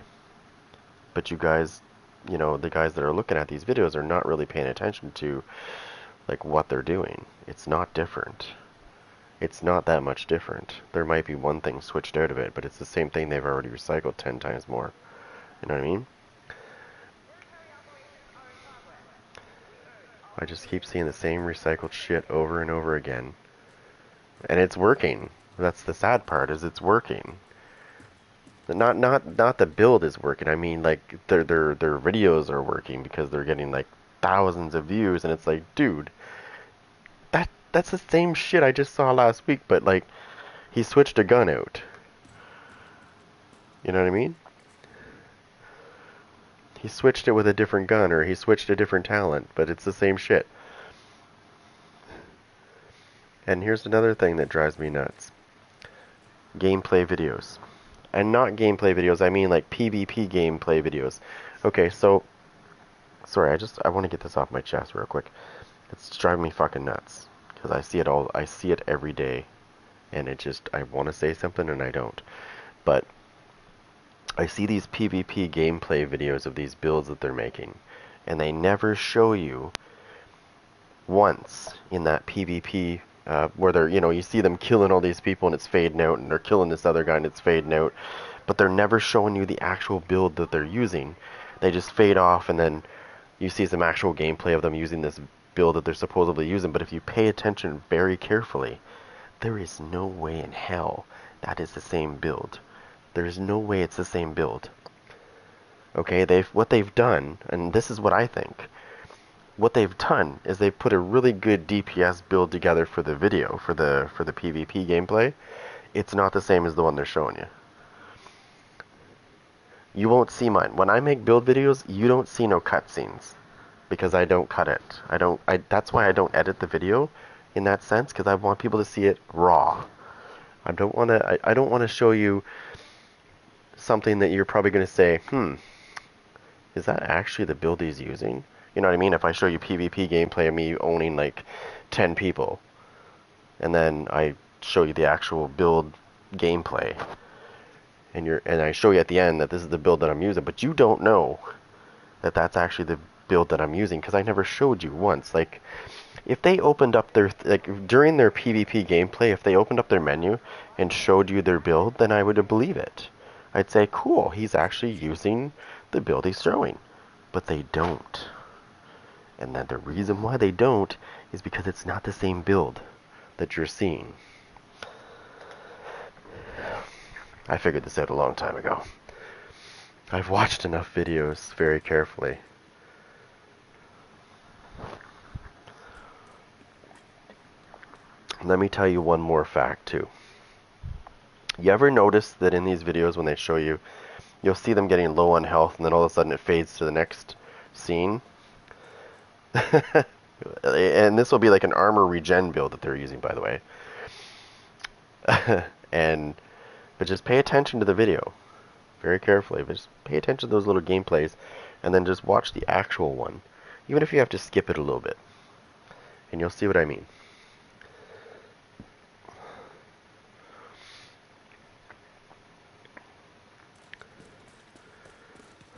But you guys, you know, the guys that are looking at these videos are not really paying attention to, like, what they're doing. It's not different. It's not that much different. There might be one thing switched out of it, but it's the same thing they've already recycled 10 times more. You know what I mean? I just keep seeing the same recycled shit over and over again. And it's working. That's the sad part, is it's working. Not the build is working. I mean, like, their videos are working because they're getting like thousands of views, and it's like, dude, that's the same shit I just saw last week, but like, he switched a gun out. You know what I mean? He switched it with a different gun, or he switched a different talent, but it's the same shit. And here's another thing that drives me nuts. Gameplay videos. And not gameplay videos, I mean like PvP gameplay videos. Okay, so, sorry, I want to get this off my chest real quick. It's driving me fucking nuts. Because I see it every day. And I want to say something and I don't. But, I see these PvP gameplay videos of these builds that they're making. And they never show you once in that PvP where they're, you know, you see them killing all these people and it's fading out, and they're killing this other guy and it's fading out, but they're never showing you the actual build that they're using. They just fade off, and then you see some actual gameplay of them using this build that they're supposedly using. But if you pay attention very carefully, there is no way in hell that is the same build. There is no way it's the same build. Okay, what they've done, and this is what I think, what they've done is they've put a really good DPS build together for the video, for the PvP gameplay, it's not the same as the one they're showing you. You won't see mine. When I make build videos, you don't see no cutscenes because I don't cut it. That's why I don't edit the video in that sense, because I want people to see it raw. I don't want to show you something that you're probably going to say, is that actually the build he's using? You know what I mean? If I show you PvP gameplay of me owning like 10 people, and then I show you the actual build gameplay, and I show you at the end that this is the build that I'm using, but you don't know that that's actually the build that I'm using because I never showed you once. Like, if they opened up their during their PvP gameplay, if they opened up their menu and showed you their build, then I would believe it. I'd say, cool, he's actually using the build he's showing. But they don't. And then the reason why they don't is because it's not the same build that you're seeing. I figured this out a long time ago. I've watched enough videos very carefully. Let me tell you one more fact too. You ever notice that in these videos when they show you, you'll see them getting low on health and then all of a sudden it fades to the next scene? And this will be like an armor regen build that they're using, by the way. But just pay attention to the video very carefully. But just pay attention to those little gameplays and then just watch the actual one, even if you have to skip it a little bit. And you'll see what I mean.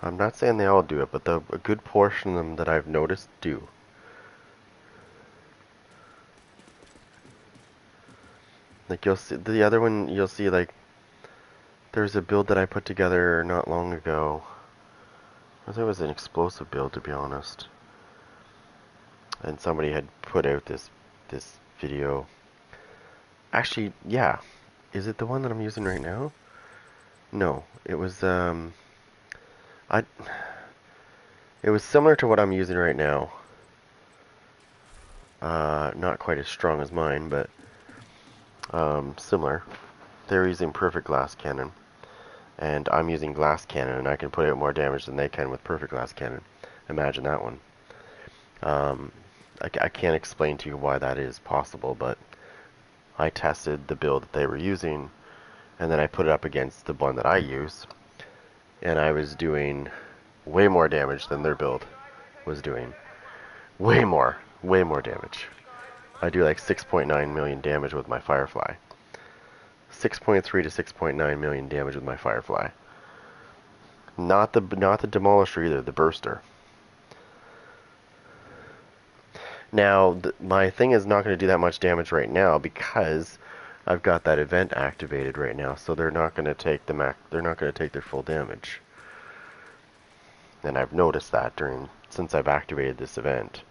I'm not saying they all do it, but a good portion of them that I've noticed do. Like you'll see the other one, you'll see like there's a build that I put together not long ago. I think it was an explosive build, to be honest. And somebody had put out this video. Actually, yeah. Is it the one that I'm using right now? No, it was it was similar to what I'm using right now. Not quite as strong as mine, but similar. They're using perfect glass cannon, and I'm using glass cannon, and I can put out more damage than they can with perfect glass cannon. Imagine that one. I can't explain to you why that is possible, but I tested the build that they were using, and then I put it up against the one that I use, and I was doing way more damage than their build was doing. Way more damage. I do like 6.9 million damage with my Firefly. 6.3 to 6.9 million damage with my Firefly. Not the Demolisher either, the Burster. Now, my thing is not going to do that much damage right now because I've got that event activated right now, so they're not going to take their full damage. And I've noticed that since I've activated this event.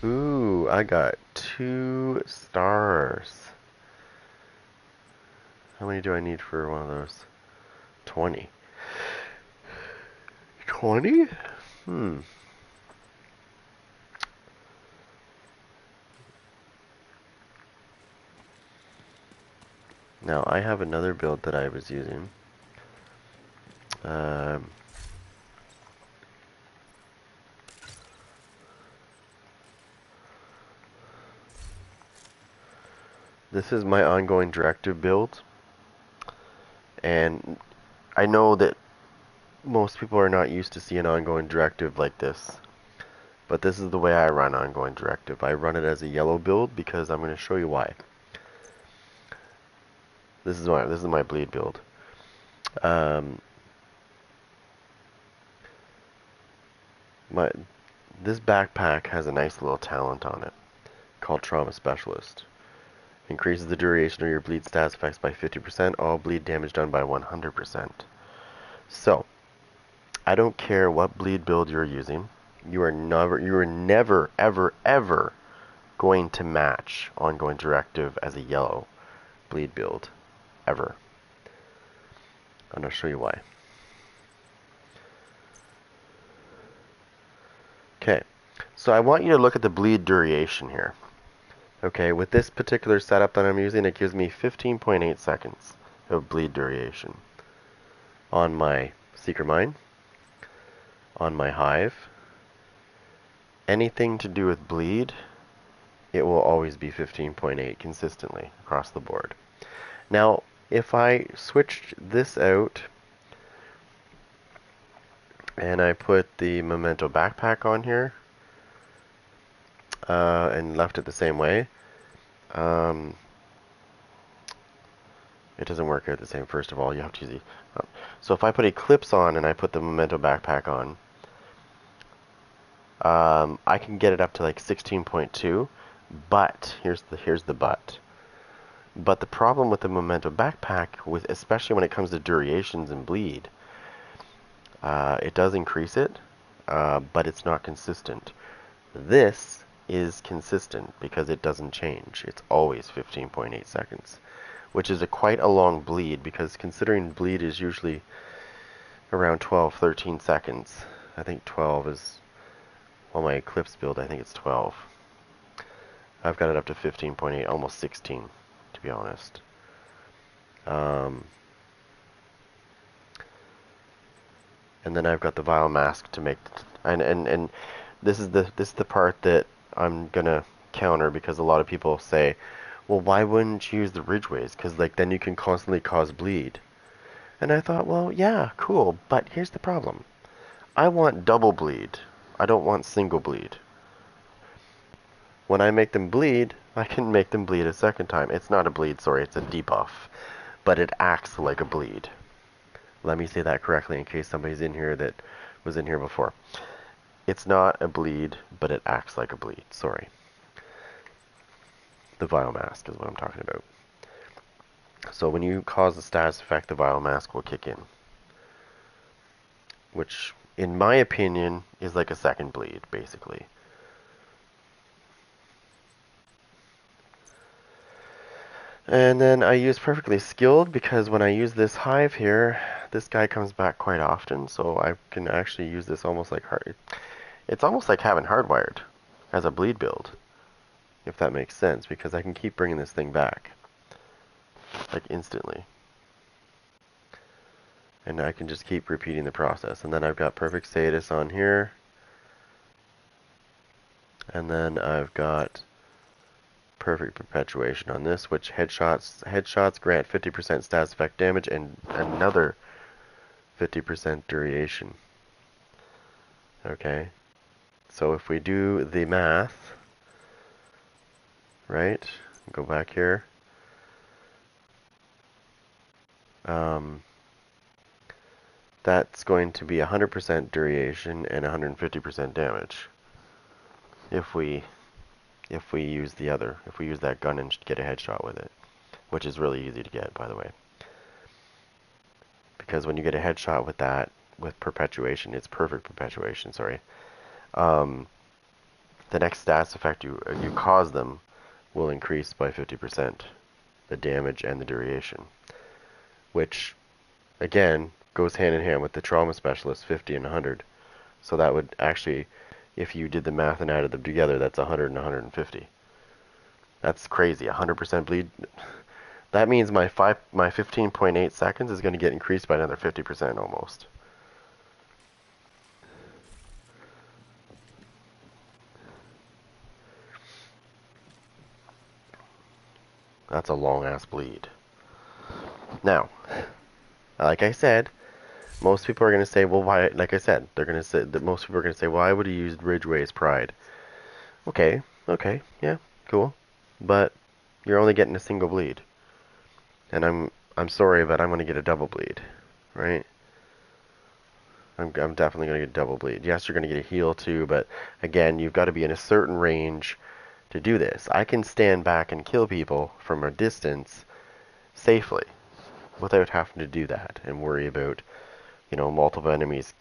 Ooh, I got 2 stars. How many do I need for one of those? 20. 20? Now, I have another build that I was using. This is my ongoing directive build. And I know that most people are not used to seeing ongoing directive like this. But this is the way I run ongoing directive. I run it as a yellow build because I'm going to show you why. This is my bleed build. This backpack has a nice little talent on it called Trauma Specialist. Increases the duration of your bleed status effects by 50%, all bleed damage done by 100%. So, I don't care what bleed build you're using, you are never, ever, ever going to match ongoing directive as a yellow bleed build. Ever. I'm going to show you why. Okay, so I want you to look at the bleed duration here. Okay, with this particular setup that I'm using, it gives me 15.8 seconds of bleed duration on my Seeker Mine, on my Hive. Anything to do with bleed, it will always be 15.8 consistently across the board. Now, if I switched this out and I put the Memento backpack on here and left it the same way, um, it doesn't work out the same. First of all, you have to use the... So if I put Eclipse on and I put the Memento backpack on, I can get it up to like 16.2, but here's the but. But the problem with the Memento backpack, with especially when it comes to durations and bleed, it does increase it, but it's not consistent. This is consistent because it doesn't change. It's always 15.8 seconds, which is quite a long bleed, because considering bleed is usually around 12, 13 seconds. I think 12 is, on my Eclipse build, I think it's 12. I've got it up to 15.8, almost 16, to be honest. And then I've got the Vial Mask to make, and this is the part that I'm gonna counter, because a lot of people say, well, why wouldn't you use the Ridgeways? Because like then you can constantly cause bleed. And I thought, well, yeah, cool, but here's the problem. I want double bleed. I don't want single bleed. When I make them bleed, I can make them bleed a second time. It's not a bleed, sorry, it's a debuff. But it acts like a bleed. Let me say that correctly in case somebody's in here that was in here before. It's not a bleed, but it acts like a bleed. Sorry. The Vial Mask is what I'm talking about. So when you cause the status effect, the Vial Mask will kick in. Which, in my opinion, is like a second bleed, basically. And then I use Perfectly Skilled, because when I use this Hive here, this guy comes back quite often, so I can actually use this almost like hard. It's almost like having Hardwired as a bleed build, if that makes sense, because I can keep bringing this thing back, like instantly. And I can just keep repeating the process. And then I've got Perfect Status on here. And then I've got Perfect Perpetuation on this, which headshots grant 50% status effect damage and another 50% duration. Okay, so if we do the math, right, go back here, that's going to be 100% duration and 150% damage if we use if we use that gun and get a headshot with it, which is really easy to get, by the way. Because when you get a headshot with that, with perpetuation, it's perfect perpetuation, sorry. The next status effect you cause them will increase by 50%, the damage and the duration, which, again, goes hand in hand with the trauma specialist 50 and 100. So that would actually, if you did the math and added them together, that's 100 and 150. That's crazy. 100% bleed. That means my 15.8 seconds is going to get increased by another 50% almost. That's a long ass bleed. Now, like I said, most people are going to say, well, why? Like I said, they're going to say that most people are going to say, well, I would have used Ridgeway's Pride. Okay, yeah, cool, but you're only getting a single bleed, and I'm sorry, but I'm going to get a double bleed, right? I'm definitely going to get a double bleed. Yes, you're going to get a heal too, but again, you've got to be in a certain range to do this. I can stand back and kill people from a distance safely without having to do that and worry about, multiple enemies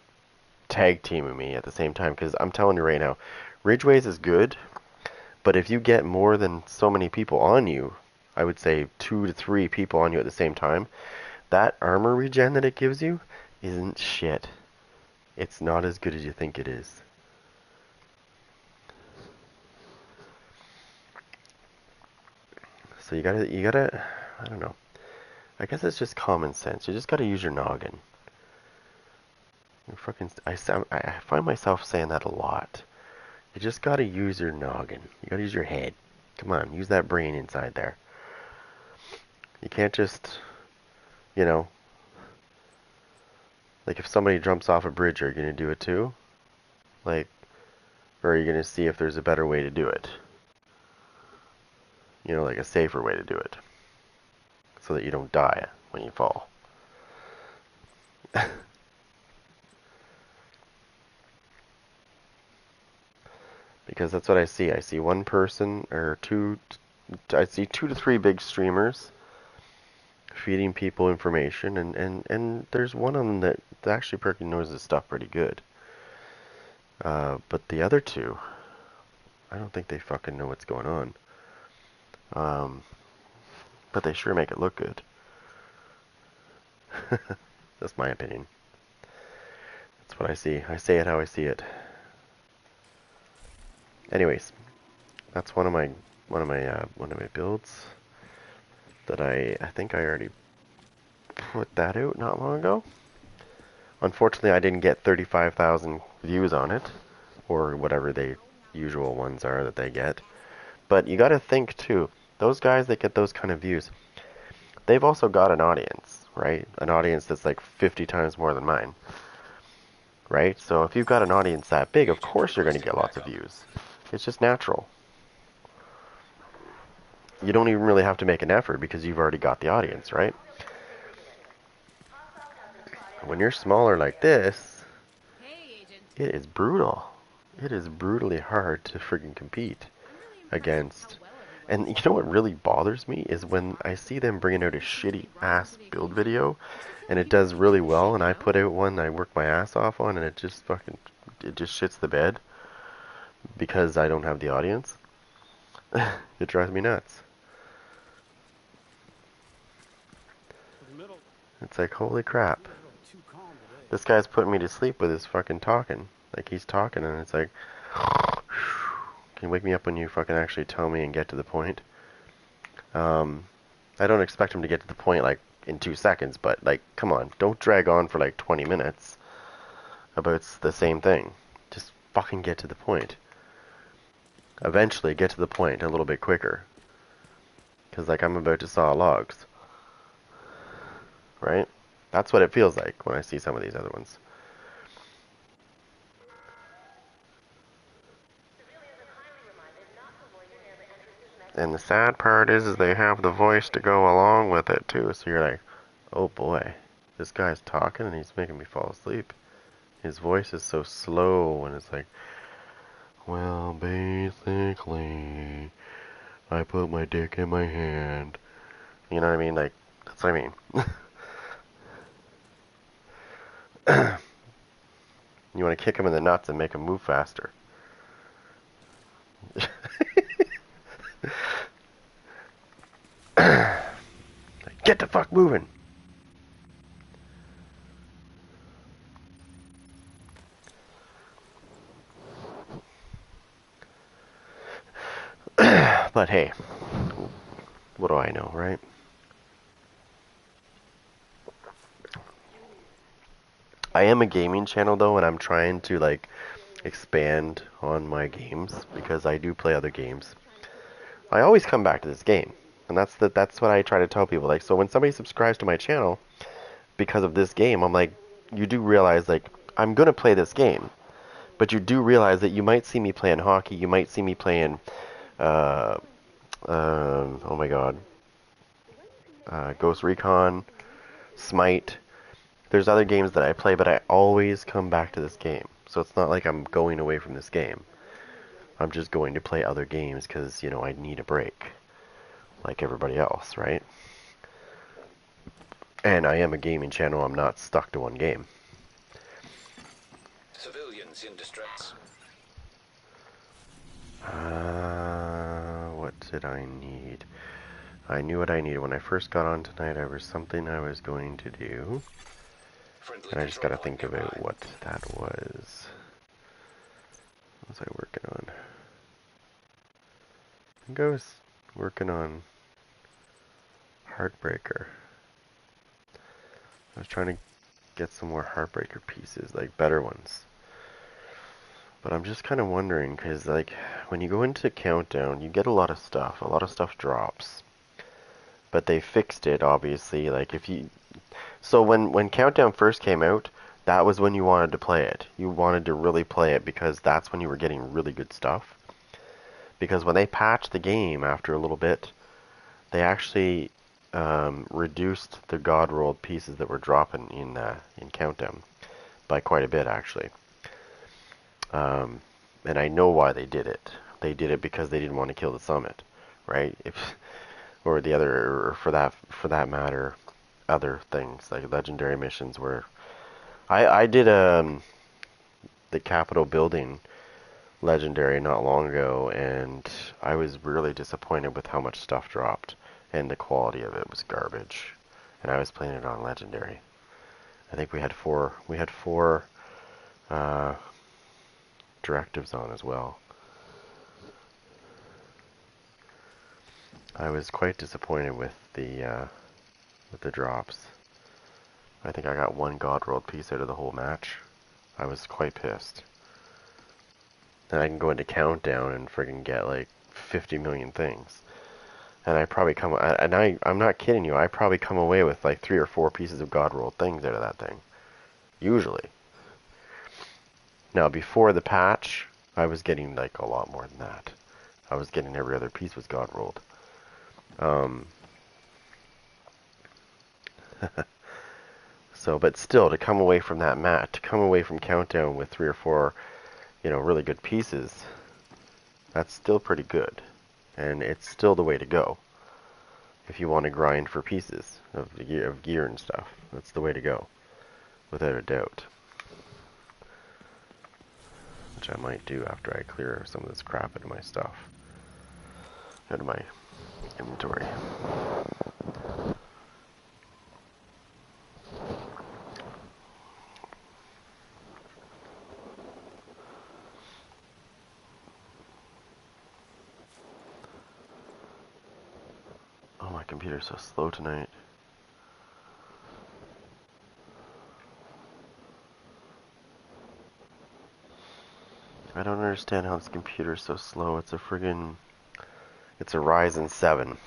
tag teaming me at the same time, because I'm telling you right now, Ridgeways is good, but if you get more than so many people on you, I would say 2 to 3 people on you at the same time, that armor regen that it gives you isn't shit. It's not as good as you think it is. So you gotta, I don't know. I guess it's just common sense. You just gotta use your noggin. I find myself saying that a lot. You just gotta use your noggin. You gotta use your head. Come on, use that brain inside there. You can't just, you know, like if somebody jumps off a bridge, are you gonna do it too? Like, or are you gonna see if there's a better way to do it? You know, like a safer way to do it, so that you don't die when you fall. Because that's what I see. I see one person or two. I see 2 to 3 big streamers feeding people information, and there's one of them that actually pretty knows his stuff pretty good. But the other two, I don't think they fucking know what's going on. But they sure make it look good. That's my opinion. That's what I see. I say it how I see it. Anyways, that's one of my builds that I think I already put that out not long ago. Unfortunately, I didn't get 35,000 views on it, or whatever the usual ones are that they get. But you got to think too, those guys that get those kind of views, they've also got an audience, right? An audience that's like 50 times more than mine, right? So if you've got an audience that big, of course you're going to get lots of views. It's just natural. You don't even really have to make an effort because you've already got the audience, right? When you're smaller like this, Hey, Agent. it is brutal. It is brutally hard to freaking compete I'm really impressed with against. how well And you everyone's know what really bothers me is when I see them bringing out a shitty ass build video and it does really well, and I put out one I work my ass off on and it just shits the bed because I don't have the audience. It drives me nuts. To the middle. It's like, holy crap. Feels really too calm today. This guy's putting me to sleep with his fucking talking. Like, he's talking and it's like, can you wake me up when you fucking actually tell me and get to the point? I don't expect him to get to the point like in 2 seconds, but like, come on, don't drag on for like 20 minutes about the same thing. Just fucking get to the point. Eventually get to the point a little bit quicker. Because like I'm about to saw logs. Right? That's what it feels like when I see some of these other ones. And the sad part is they have the voice to go along with it too. So you're like, oh boy, this guy's talking and he's making me fall asleep. His voice is so slow and it's like, well, basically, I put my dick in my hand. You know what I mean? Like, that's what I mean. You want to kick him in the nuts and make him move faster. Get the fuck moving. But hey, what do I know, right? I am a gaming channel though, and I'm trying to like expand on my games because I do play other games. I always come back to this game, and that's what I try to tell people. Like, so when somebody subscribes to my channel because of this game, I'm like, you do realize like I'm gonna play this game, but you do realize that you might see me playing hockey, you might see me playing, uh, oh my god, Ghost Recon, Smite. There's other games that I play, but I always come back to this game. So it's not like I'm going away from this game. I'm just going to play other games because, you know, I need a break. Like everybody else, right? And I am a gaming channel. I'm not stuck to one game. Civilians in distress. What did I need? I knew what I needed. When I first got on tonight, there was something I was going to do. Friendly And I just gotta control think point about nearby. what that was. What was I working on? I think I was working on Heartbreaker. I was trying to get some more Heartbreaker pieces, like better ones. But I'm just kind of wondering, because like when you go into Countdown, you get a lot of stuff. A lot of stuff drops. But they fixed it, obviously. Like if you, so when Countdown first came out, that was when you wanted to play it. You wanted to really play it because that's when you were getting really good stuff. Because when they patched the game after a little bit, they actually reduced the God rolled pieces that were dropping in Countdown by quite a bit, actually. And I know why they did it. They did it because they didn't want to kill the summit, right? If or the other, or for that matter, other things like legendary missions. Where I did the Capitol building legendary not long ago, and I was really disappointed with how much stuff dropped, and the quality of it was garbage. And I was playing it on legendary. I think we had four directives on as well. I was quite disappointed with the drops. I think I got one God rolled piece out of the whole match. I was quite pissed. Then I can go into Countdown and friggin' get like 50 million things. And I probably I'm not kidding you, I probably come away with like 3 or 4 pieces of God rolled things out of that thing. Usually. Now before the patch, I was getting like a lot more than that. I was getting every other piece was God rolled. So, but still, to come away from that mat, to come away from Countdown with 3 or 4, really good pieces, that's still pretty good. And it's still the way to go. If you want to grind for pieces of gear and stuff, that's the way to go, without a doubt. Which I might do after I clear some of this crap out of my stuff, out of my inventory. Oh, my computer's so slow tonight. I don't understand how this computer's so slow. It's a Ryzen 7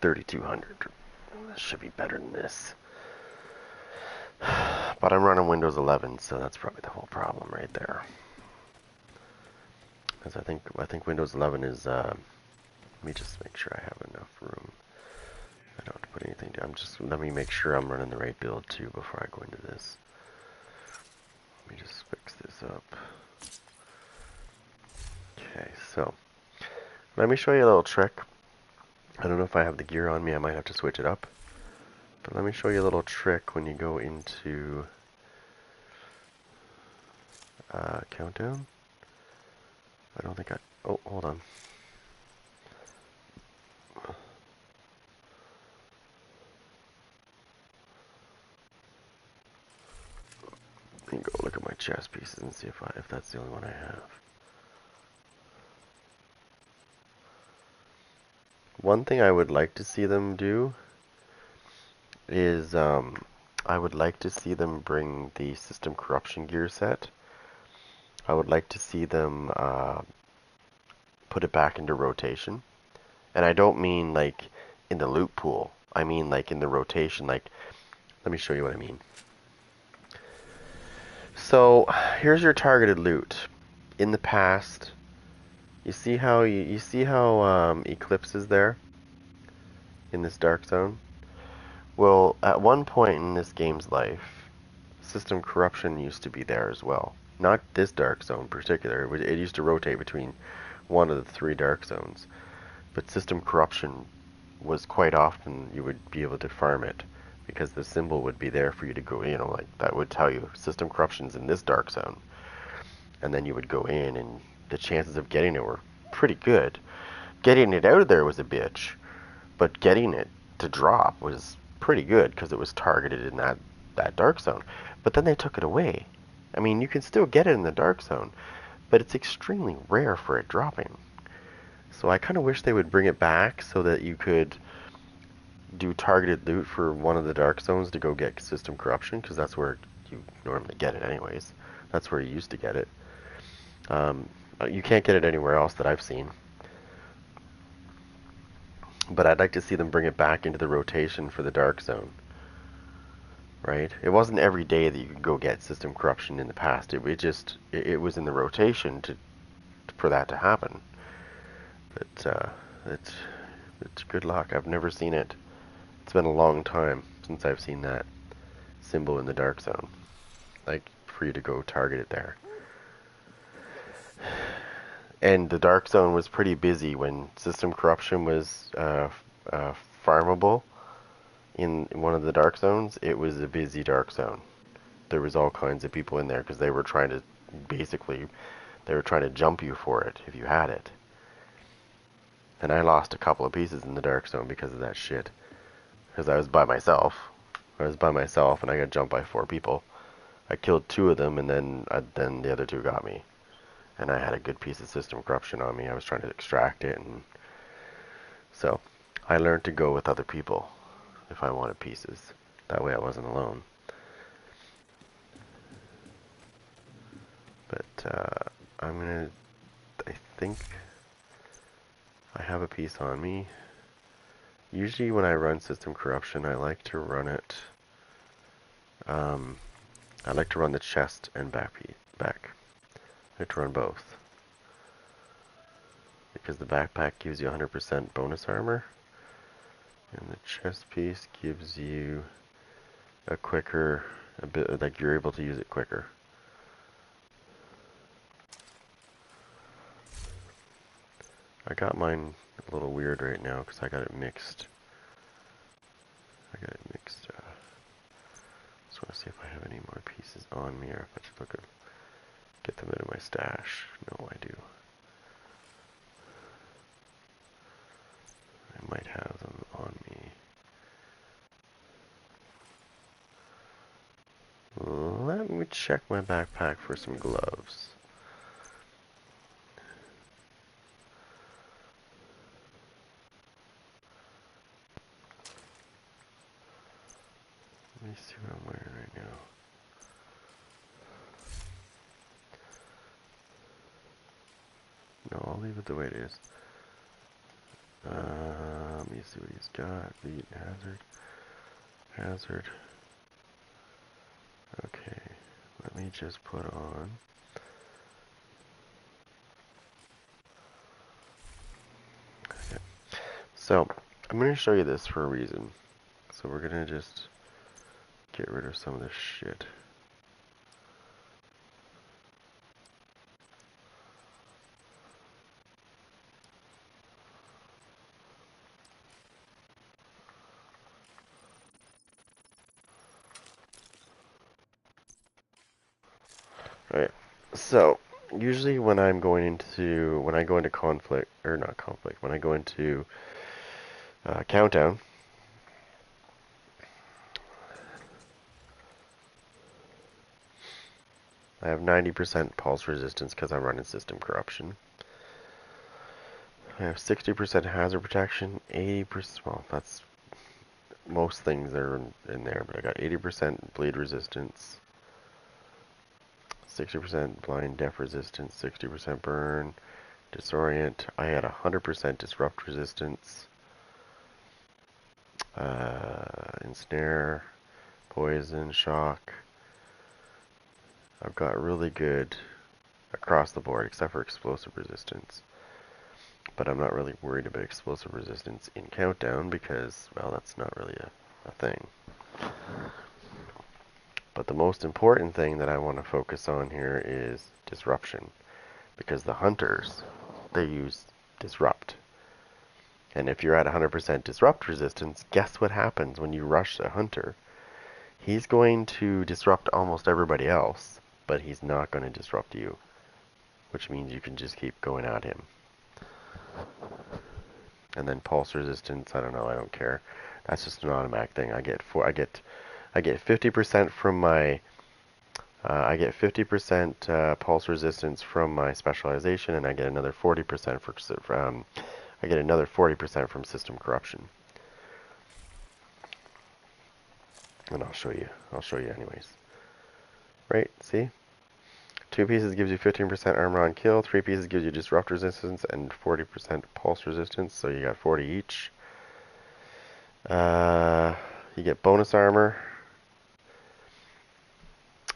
3200. This should be better than this. But I'm running Windows 11, so that's probably the whole problem right there. Because I think Windows 11 is. Let me just make sure I have enough room. I don't have to put anything down. Let me make sure I'm running the right build too before I go into this. Let me just fix this up. Okay, so let me show you a little trick. I don't know if I have the gear on me. I might have to switch it up. But let me show you a little trick when you go into Countdown. I don't think oh, hold on. Let me go look at my chess pieces and see if that's the only one I have. One thing I would like to see them do is I would like to see them bring the system corruption gear set. I would like to see them put it back into rotation. And I don't mean like in the loot pool. I mean like in the rotation. Like, let me show you what I mean. So here's your targeted loot. In the past, you see how Eclipse is there in this dark zone? Well, at one point in this game's life, system corruption used to be there as well. Not this dark zone in particular. It used to rotate between one of the 3 dark zones. But system corruption was quite often you would be able to farm it because the symbol would be there for you to go, like that would tell you system corruption's in this dark zone. And then you would go in and the chances of getting it were pretty good. Getting it out of there was a bitch, but getting it to drop was pretty good because it was targeted in that dark zone. But then they took it away. I mean, you can still get it in the dark zone, but it's extremely rare for it dropping. So I kind of wish they would bring it back so that you could do targeted loot for one of the dark zones to go get system corruption, because that's where you normally get it anyways. That's where you used to get it. You can't get it anywhere else that I've seen. But I'd like to see them bring it back into the rotation for the dark zone. Right? It wasn't every day that you could go get system corruption in the past. It was in the rotation for that to happen. But it's good luck. I've never seen it. It's been a long time since I've seen that symbol in the dark zone. Like, for you to go target it there. And the dark zone was pretty busy when system corruption was farmable in one of the dark zones. It was a busy dark zone. There was all kinds of people in there because they were trying to, basically, they were trying to jump you for it if you had it. And I lost a couple of pieces in the dark zone because of that shit. Because I was by myself. And I got jumped by 4 people. I killed 2 of them, and then the other 2 got me. And I had a good piece of system corruption on me. I was trying to extract it, and so I learned to go with other people if I wanted pieces. That way I wasn't alone. But I think I have a piece on me. Usually when I run system corruption, I like to run it, I like to run the chest and back. I like to run both. Because the backpack gives you 100% bonus armor, and the chest piece gives you a bit, like you're able to use it quicker. I got mine a little weird right now because I got it mixed. Just want to see if I have any more pieces on me, or if I should get them into my stash. No, I do. I might have them on me. Let me check my backpack for some gloves. Let me see what I'm wearing right now. No, I'll leave it the way it is. Let me see what he's got. Beat hazard. Okay, let me just put on. Okay. So, I'm going to show you this for a reason. So we're going to just get rid of some of this shit. Alright, so usually when I go into conflict, or not conflict, when I go into countdown, I have 90% pulse resistance because I'm running system corruption. I have 60% hazard protection, 80%, well, that's most things that are in there, but I got 80% bleed resistance, 60% blind deaf resistance, 60% burn, disorient. I had 100% disrupt resistance, ensnare, poison, shock. I've got really good across the board, except for explosive resistance. But I'm not really worried about explosive resistance in countdown because, well, that's not really a thing. But the most important thing that I want to focus on here is disruption. Because the hunters, they use disrupt. And if you're at 100% disrupt resistance, guess what happens when you rush a hunter? He's going to disrupt almost everybody else, but he's not going to disrupt you. Which means you can just keep going at him. And then pulse resistance, I don't know, I don't care. That's just an automatic thing. I get 50% from my I get 50% pulse resistance from my specialization, and I get another 40% from system corruption. And I'll show you. I'll show you anyways. Right? See? 2 pieces gives you 15% armor on kill. 3 pieces gives you disrupt resistance and 40% pulse resistance. So you got 40 each. You get bonus armor.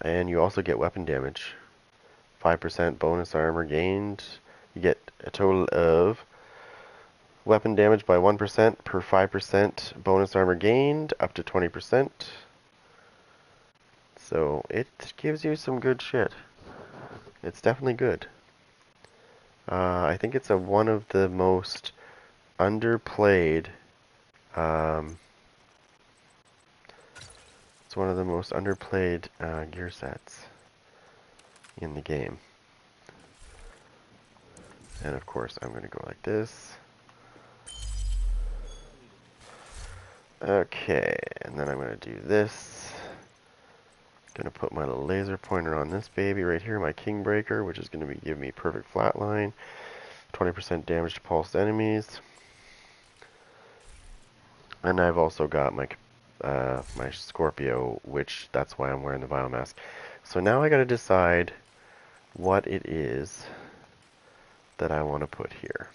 And you also get weapon damage. 5% bonus armor gained. You get a total of weapon damage by 1% per 5% bonus armor gained, up to 20%. So it gives you some good shit. It's definitely good. I think it's one of the most underplayed. It's one of the most underplayed gear sets in the game. And of course, I'm going to go like this. Okay, and then I'm going to do this. Going to put my little laser pointer on this baby right here, my King Breaker, which is going to give me perfect flatline, 20% damage to pulsed enemies. And I've also got my my Scorpio, which that's why I'm wearing the biomask. So now I got to decide what it is that I want to put here.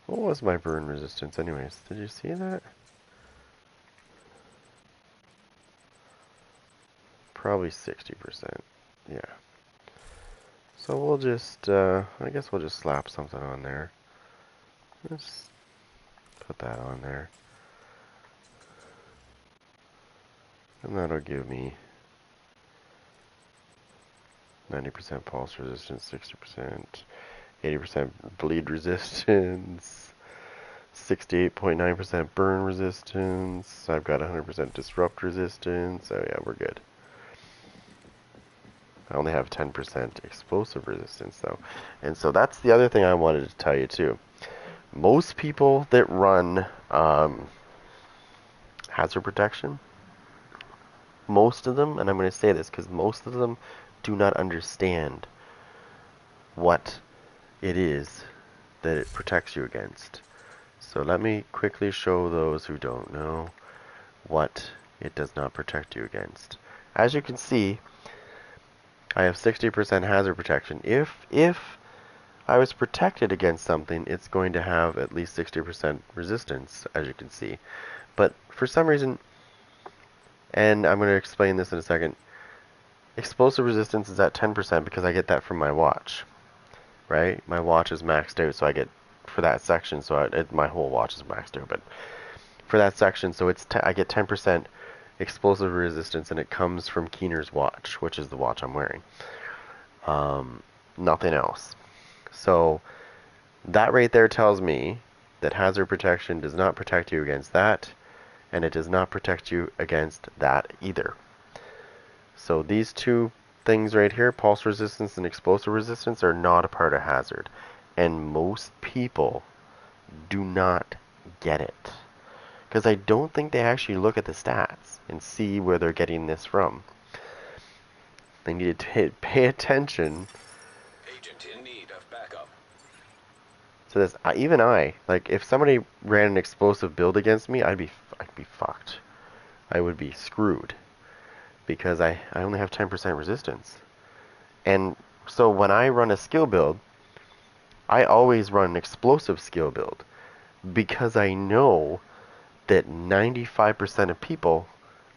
What was my burn resistance anyways? Did you see that? Probably 60%. Yeah. So we'll just, I guess we'll just slap something on there. Just put that on there. And that'll give me 90% pulse resistance, 60%, 80% bleed resistance, 68.9% burn resistance. I've got 100% disrupt resistance. So yeah, we're good. I only have 10% explosive resistance though. And so that's the other thing I wanted to tell you too. Most people that run hazard protection, most of them, and I'm going to say this because most of them do not understand what it is that it protects you against. So let me quickly show those who don't know what it does not protect you against. As you can see, I have 60% hazard protection. If I was protected against something, it's going to have at least 60% resistance, as you can see. But for some reason, and I'm going to explain this in a second, explosive resistance is at 10% because I get that from my watch, right? My watch is maxed out, so I get, for that section, so my whole watch is maxed out, but for that section, so I get 10% explosive resistance, and it comes from Keener's watch, which is the watch I'm wearing. Nothing else. So that right there tells me that hazard protection does not protect you against that, and it does not protect you against that either. So these two things right here, pulse resistance and explosive resistance, are not a part of hazard. And most people do not get it. Because I don't think they actually look at the stats and see where they're getting this from. They need to pay attention. Agent in need of backup. So this, even like, if somebody ran an explosive build against me, I'd be fucked. I would be screwed. Because I only have 10% resistance. And so when I run a skill build, I always run an explosive skill build. Because I know that 95% of people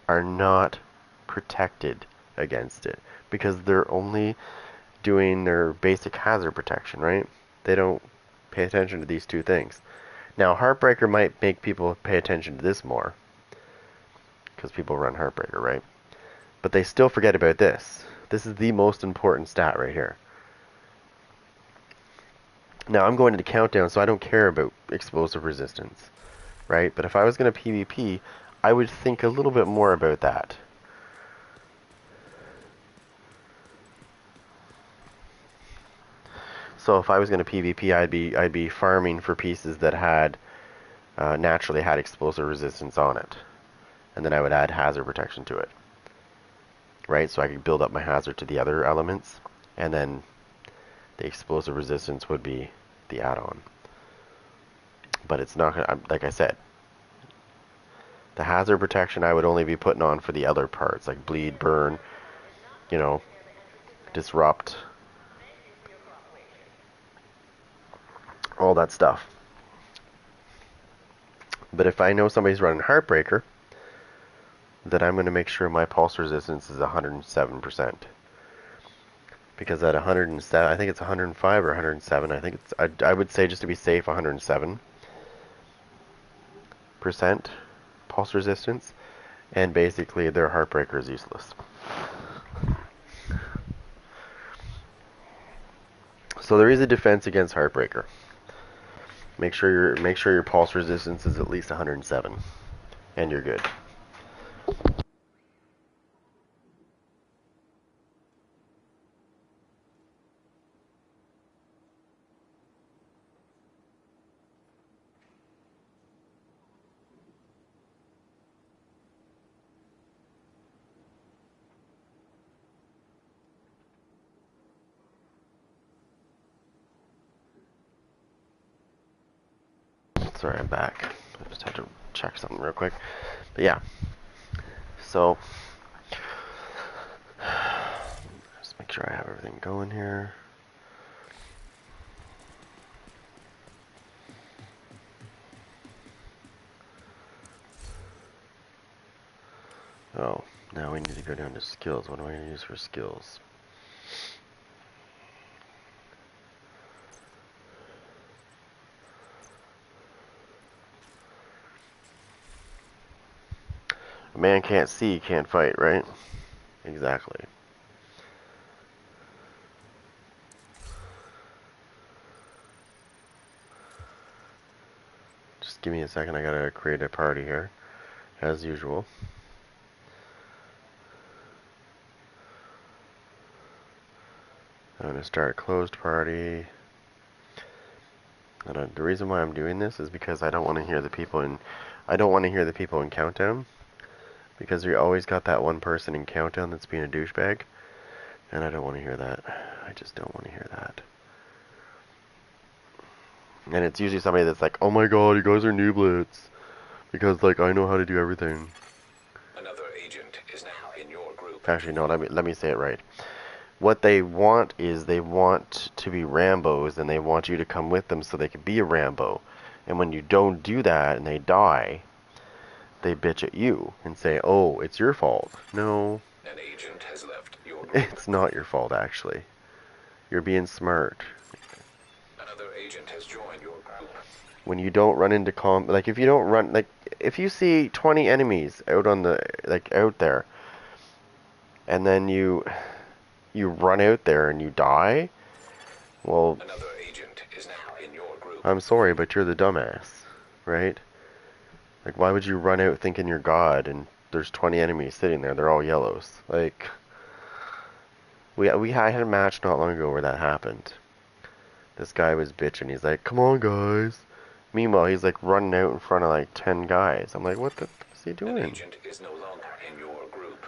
are not protected against it. Because they're only doing their basic hazard protection, right? They don't pay attention to these two things. Now, Heartbreaker might make people pay attention to this more. Because people run Heartbreaker, right? But they still forget about this. This is the most important stat right here. Now, I'm going to the countdown, so I don't care about explosive resistance, right? But if I was going to PvP, I would think a little bit more about that. So if I was going to PvP, I'd be farming for pieces that had naturally had explosive resistance on it, and then I would add hazard protection to it, right? So I could build up my hazard to the other elements, and then the explosive resistance would be the add-on. But it's not gonna, like I said, the hazard protection I would only be putting on for the other parts, like bleed, burn, you know, disrupt, all that stuff. But if I know somebody's running Heartbreaker, then I'm going to make sure my pulse resistance is 107%. Because at 107, I think it's 105 or 107. I think it's, I would say just to be safe, 107% pulse resistance. And basically, their Heartbreaker is useless. So there is a defense against Heartbreaker. Make sure your pulse resistance is at least 107, and you're good. Sorry, I'm back. I just had to check something real quick. But yeah, so just make sure I have everything going here. Oh, now we need to go down to skills. What am I going to use for skills? A man can't see, can't fight, right? Exactly. Just give me a second. I gotta create a party here, as usual. I'm gonna start a closed party. And the reason why I'm doing this is because I don't want to hear the people in. I don't want to hear the people in Countdown, because we always got that one person in Countdown that's being a douchebag, and I don't want to hear that. I just don't want to hear that. And it's usually somebody that's like, "Oh my God, you guys are nooblets," because like I know how to do everything. Another agent is now in your group. Actually, no. Let me say it right. What they want is they want to be Rambos, and they want you to come with them so they can be a Rambo. And when you don't do that and they die, they bitch at you and say, "Oh, it's your fault." No, An agent has left your group. it's not your fault actually. You're being smart. Another agent has joined your group. When you don't run into like if you don't run, like if you see 20 enemies out on the, like out there, and then you run out there and you die, well, Another agent is now in your group. I'm sorry, but you're the dumbass, right? Like, why would you run out thinking you're God and there's 20 enemies sitting there? They're all yellows. Like, I had a match not long ago where that happened. This guy was bitching. He's like, "Come on, guys." Meanwhile, he's like running out in front of like 10 guys. I'm like, what the fuck is he An doing? agent is no longer in your group.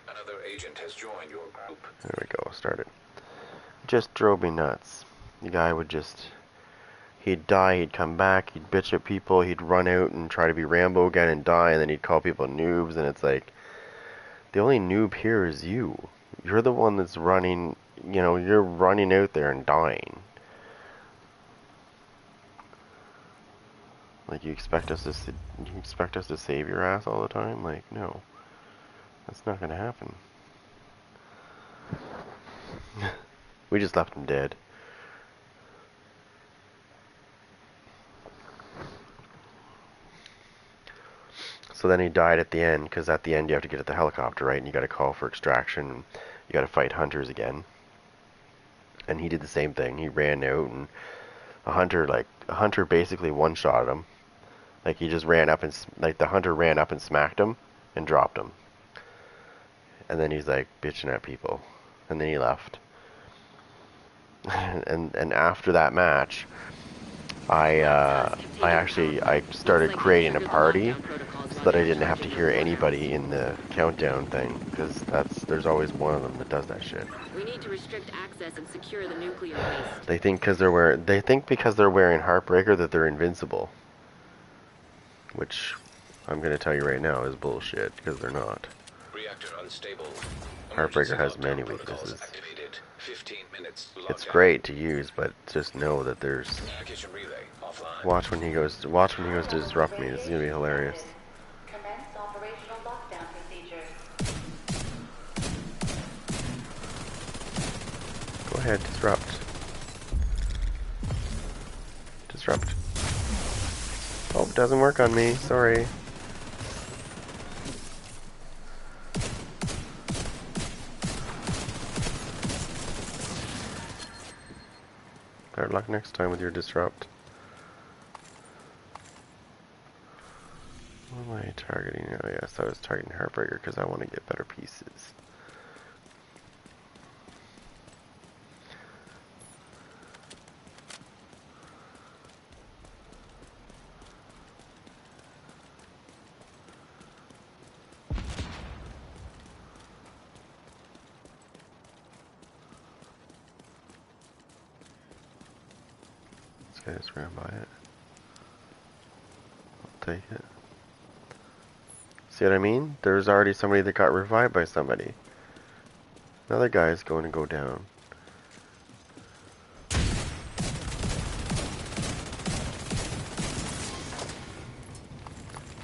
Another agent has joined your group. There we go. Started. Just drove me nuts. The guy would just, he'd die, he'd come back, he'd bitch at people, he'd run out and try to be Rambo again and die, and then he'd call people noobs, and it's like, the only noob here is you. You're the one that's running, you're running out there and dying. Like, you expect us to save your ass all the time? Like, no. That's not gonna happen. We just left him dead. So then he died at the end, because at the end you have to get at the helicopter, right? And you gotta call for extraction. You gotta fight hunters again. And he did the same thing. He ran out, and a hunter basically one-shotted him. Like, he just ran up and, like, the hunter ran up and smacked him and dropped him. And then he's, like, bitching at people. And then he left. and after that match, I started creating a party so that I didn't have to hear anybody in the countdown thing, because there's always one of them that does that shit. We need to restrict access and secure the nuclear waste. They think because they're wearing Heartbreaker that they're invincible, which I'm gonna tell you right now is bullshit, because they're not. Reactor unstable. Heartbreaker has Emergency many lockdown protocols weaknesses. activated. 15 minutes It's lockdown. great to use, but just know that there's. Communication relay offline. Watch when he goes to disrupt me. This is gonna be hilarious. Commence operational lockdown procedures. Go ahead, disrupt. Disrupt. Oh, it doesn't work on me. Sorry. Better luck next time with your disrupt. What am I targeting? Oh yes, I was targeting Heartbreaker because I want to get better pieces. This guy just ran by it. I'll take it. See what I mean? There's already somebody that got revived by somebody. Another guy is going to go down.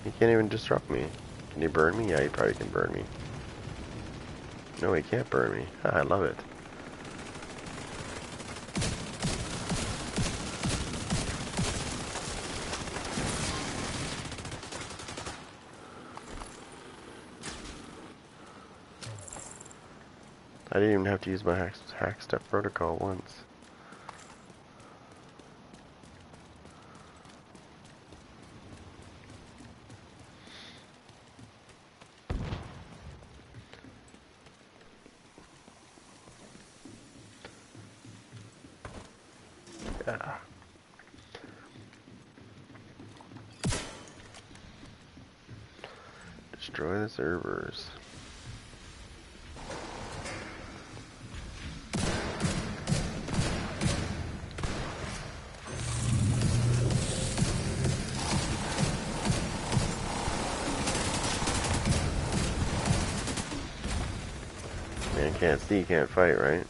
He can't even disrupt me. Can he burn me? Yeah, he probably can burn me. No, he can't burn me. Ah, I love it. I didn't even have to use my hack step protocol once. Yeah. Destroy the servers. Man can't see, can't fight, right?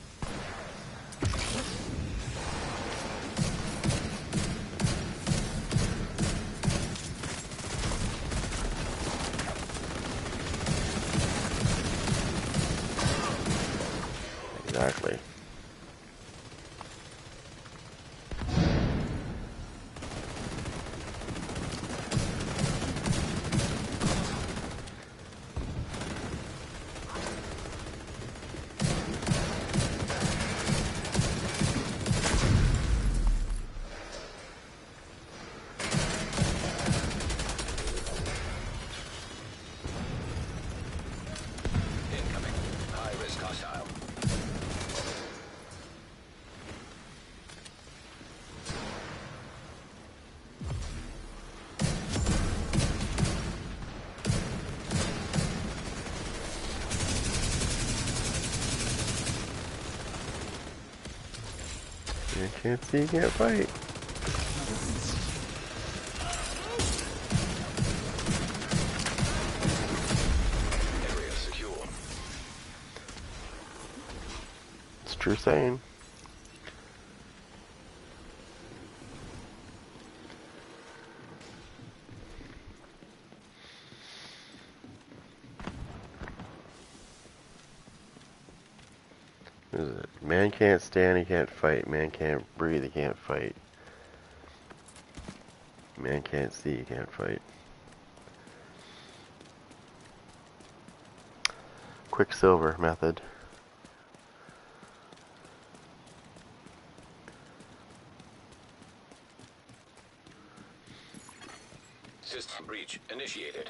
Exactly. Incoming. High risk hostile. Man can't see, can't fight. Area secure. It's true saying. Is it? Man can't stand, he can't fight. Man can't breathe, he can't fight. Man can't see, he can't fight. Quicksilver method. System breach initiated.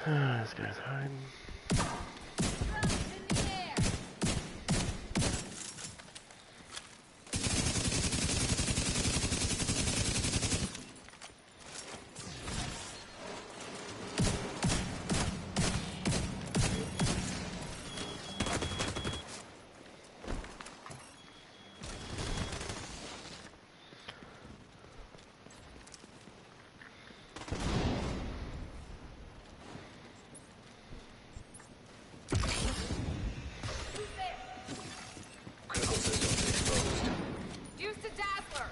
This guy's hiding. Critical systems exposed. Use the Dazzler!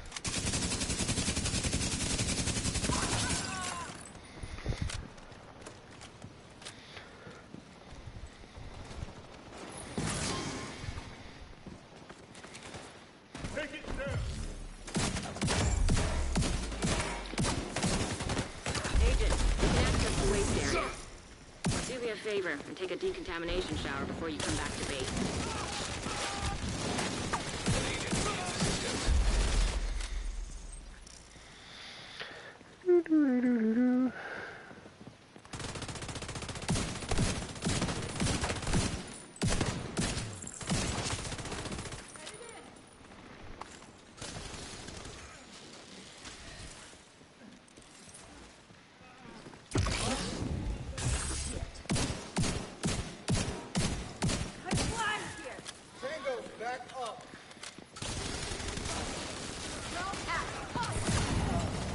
Take it down. Agent, you can access the waste area. Do me a favor and take a decontamination shower before you come back to base. An agent needs assistance. Tango, back up.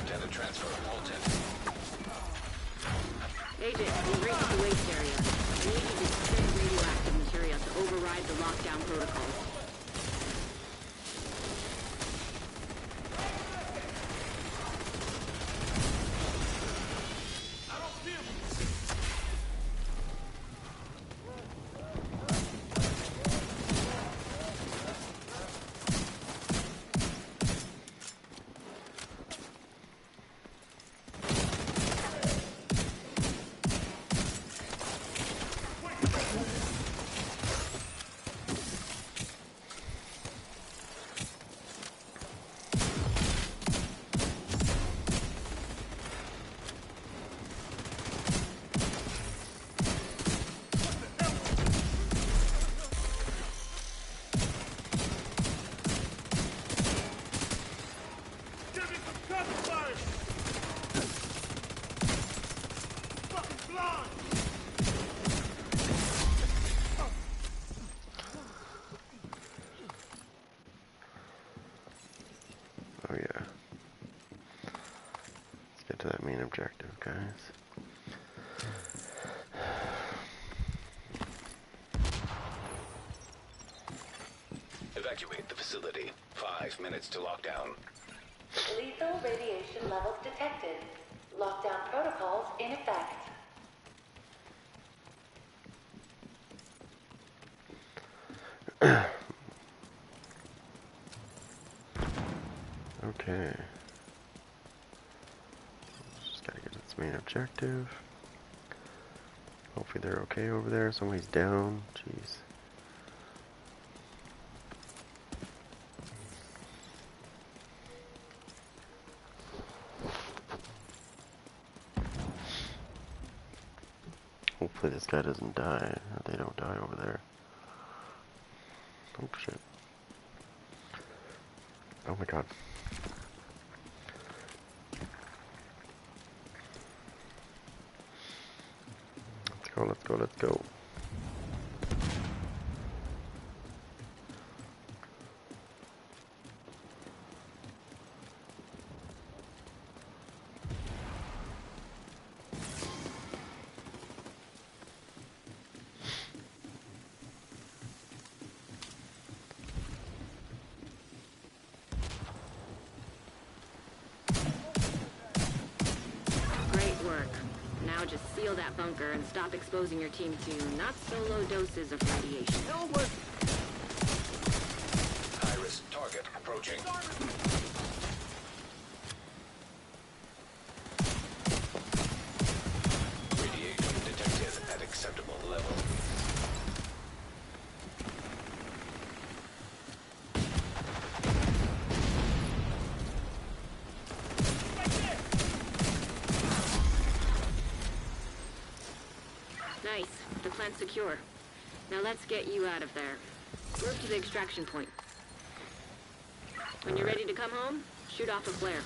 Data transfer halted. Agent, we've reached the waste area. I need you to send radioactive material to override the lockdown protocols. I don't see him. Give me some cover fire. Fucking blind. Oh yeah. Let's get to that main objective, guys. Evacuate the facility. 5 minutes to lockdown. Lethal radiation levels detected. Lockdown protocols in effect. Okay. Just gotta get to this main objective. Hopefully they're okay over there. Somebody's down. Jeez. Hopefully this guy doesn't die. Or they don't die over there. Oh shit. Oh my god. Let's go, let's go, let's go. Great work. Now just seal that bunker and stop exposing your team to not so low doses of radiation. High-risk target approaching. Radiation detected at acceptable level. Nice. The plant's secure. Now let's get you out of there. Move to the extraction point. When you're ready to come home, shoot off a flare.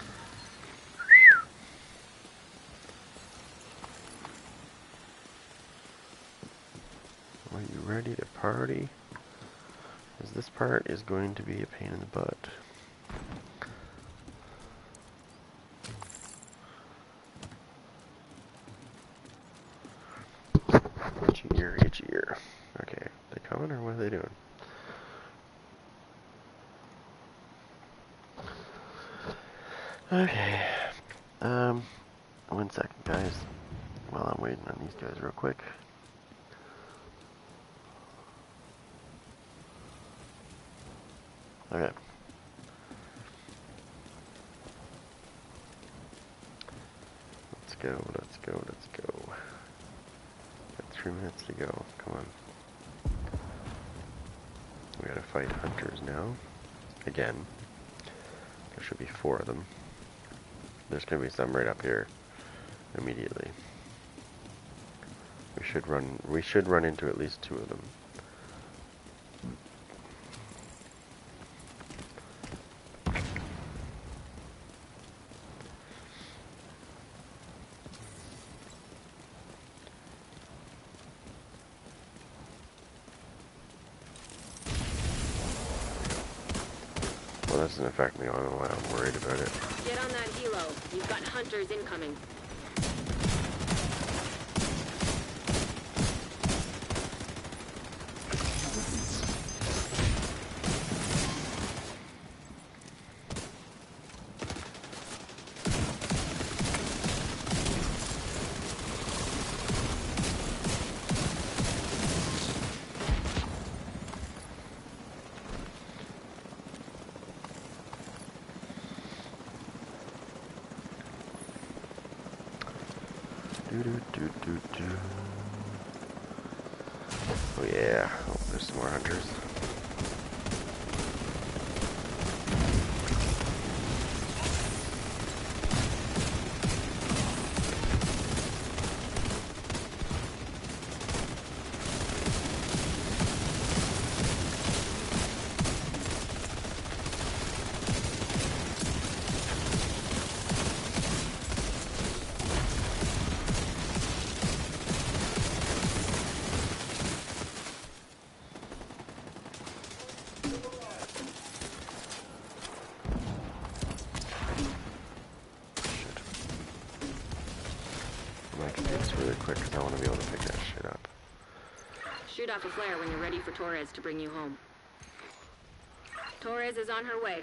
Are you ready to party? Because this part is going to be a pain in the butt. Itchy ear, itchy ear. Okay, they coming or what are they doing? Okay. 1 second, guys. While I'm waiting on these guys real quick. Okay. Let's go, let's go, let's go. Got 3 minutes to go. Come on. We gotta fight hunters now. Again. There should be 4 of them. There's gonna be some right up here immediately. We should run into at least 2 of them. Well, that doesn't affect me. I don't know why I'm worried about it. Get on that helo. You've got hunters incoming. Oh yeah, oh, there's some more hunters. Really quick because I want to be able to pick that shit up. Shoot off a flare when you're ready for Torres to bring you home. Torres is on her way.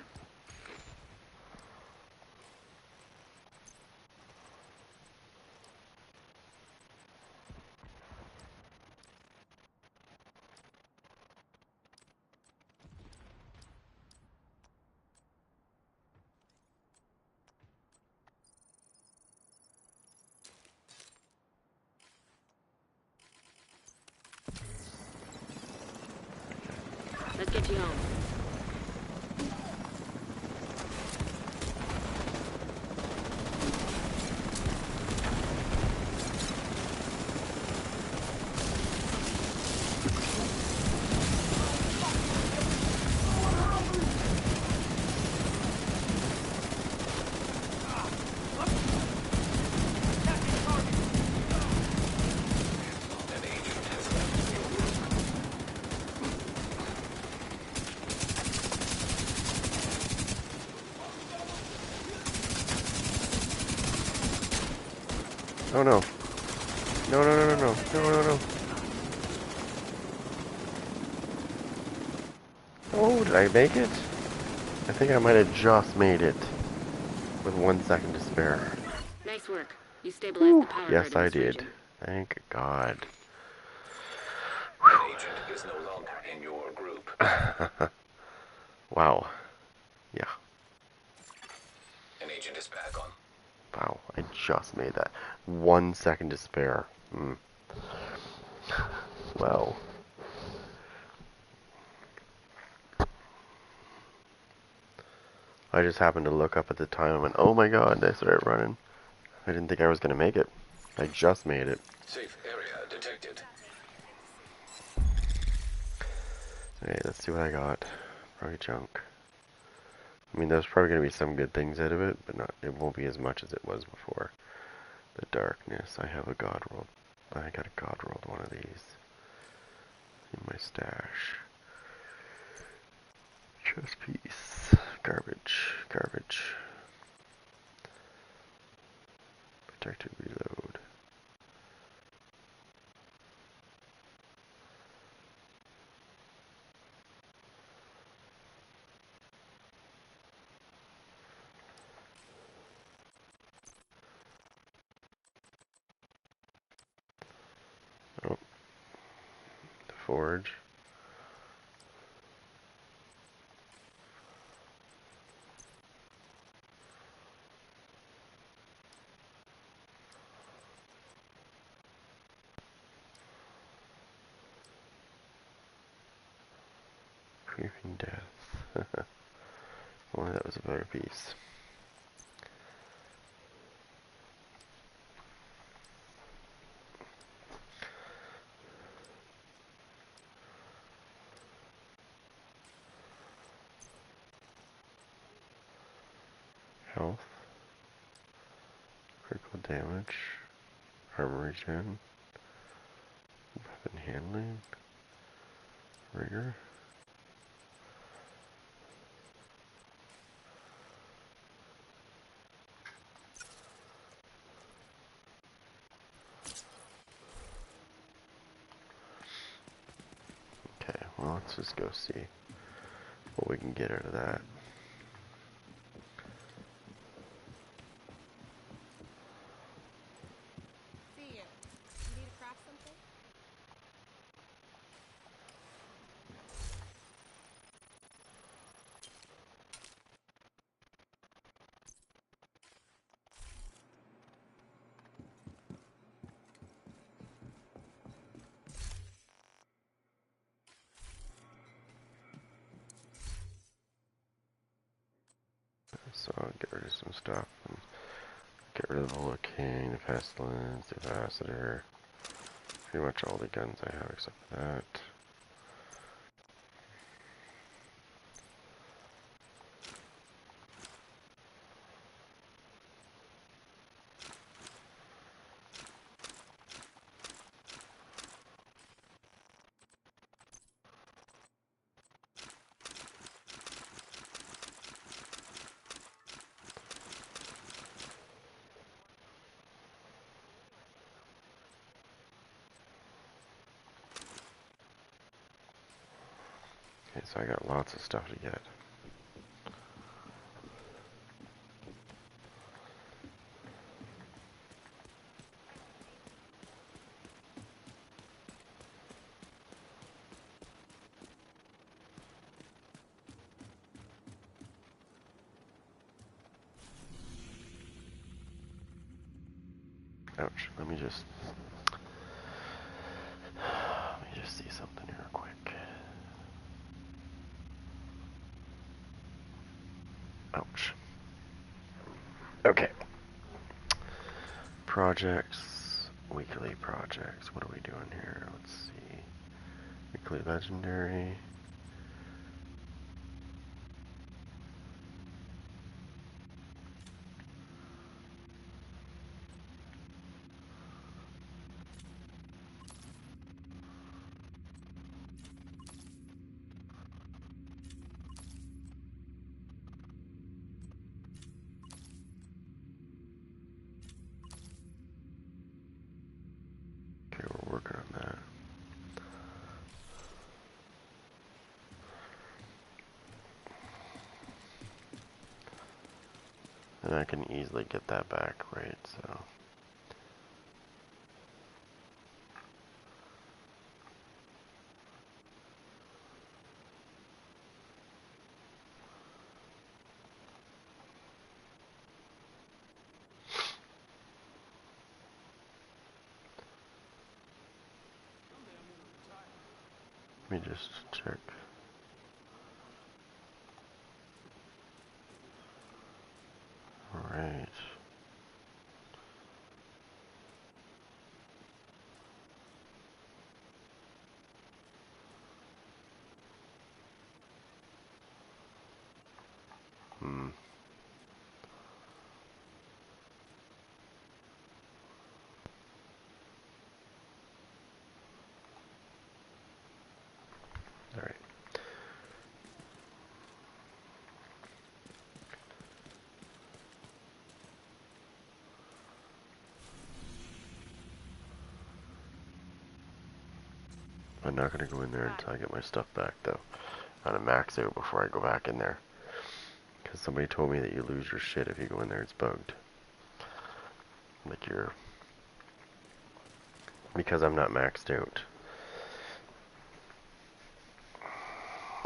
Let's get you home. Oh no. No, no, no, no, no. No, no, no. Oh, did I make it? I think I might have just made it. With 1 second to spare. Nice work. You stabilized the power grid Yes, in I this did. region. Thank God. An agent is no longer in your group. Wow. Yeah. An agent is back on. Wow, I just made that. 1 second to spare. Wow. I just happened to look up at the time and went, oh my god, I started running. I didn't think I was going to make it. I just made it. Safe area detected. Understood. Okay, let's see what I got. Probably junk. I mean, there's probably going to be some good things out of it, but not. It won't be as much as it was before. The darkness. I have a god rolled. I got a god rolled one of these in my stash. Chest piece. Garbage. Garbage. Protected reload. Oh, the forge. Creeping death. Only that was a better piece. Health. Critical damage. Armor regen. Weapon handling. Rigor. Okay, well, let's just go see what we can get out of that. See you. You need to craft something? So I'll get rid of some stuff. And get rid of the Look King, the Pestilence, the Ambassador. Pretty much all the guns I have except for that. Okay, so I got lots of stuff to get. Ouch, let me just see something here quick. Ouch. Okay. Projects, weekly projects. What are we doing here? Let's see. Weekly legendary. Okay, we're working on that. And I can easily get that back, right? So. Let me just check. Alright. Alright. I'm not going to go in there until I get my stuff back, though. I'm going to max out before I go back in there. Because somebody told me that you lose your shit if you go in there, it's bugged. Like you're... Because I'm not maxed out.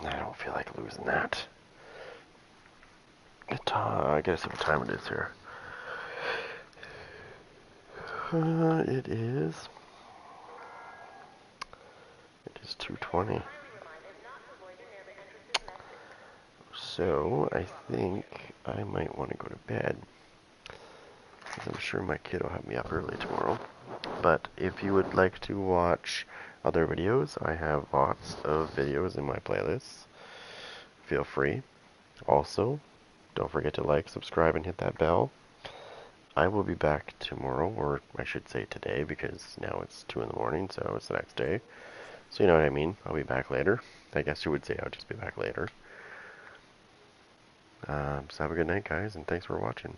I don't feel like losing that. I guess what time it is here. It is 2:20. So I think I might want to go to bed. Because I'm sure my kid will have me up early tomorrow. But if you would like to watch other videos, I have lots of videos in my playlists. Feel free. Also, don't forget to like, subscribe, and hit that bell. I will be back tomorrow, or I should say today, because now it's 2 in the morning, so it's the next day. So you know what I mean. I'll be back later. I guess you would say I'll just be back later. So have a good night, guys, and thanks for watching.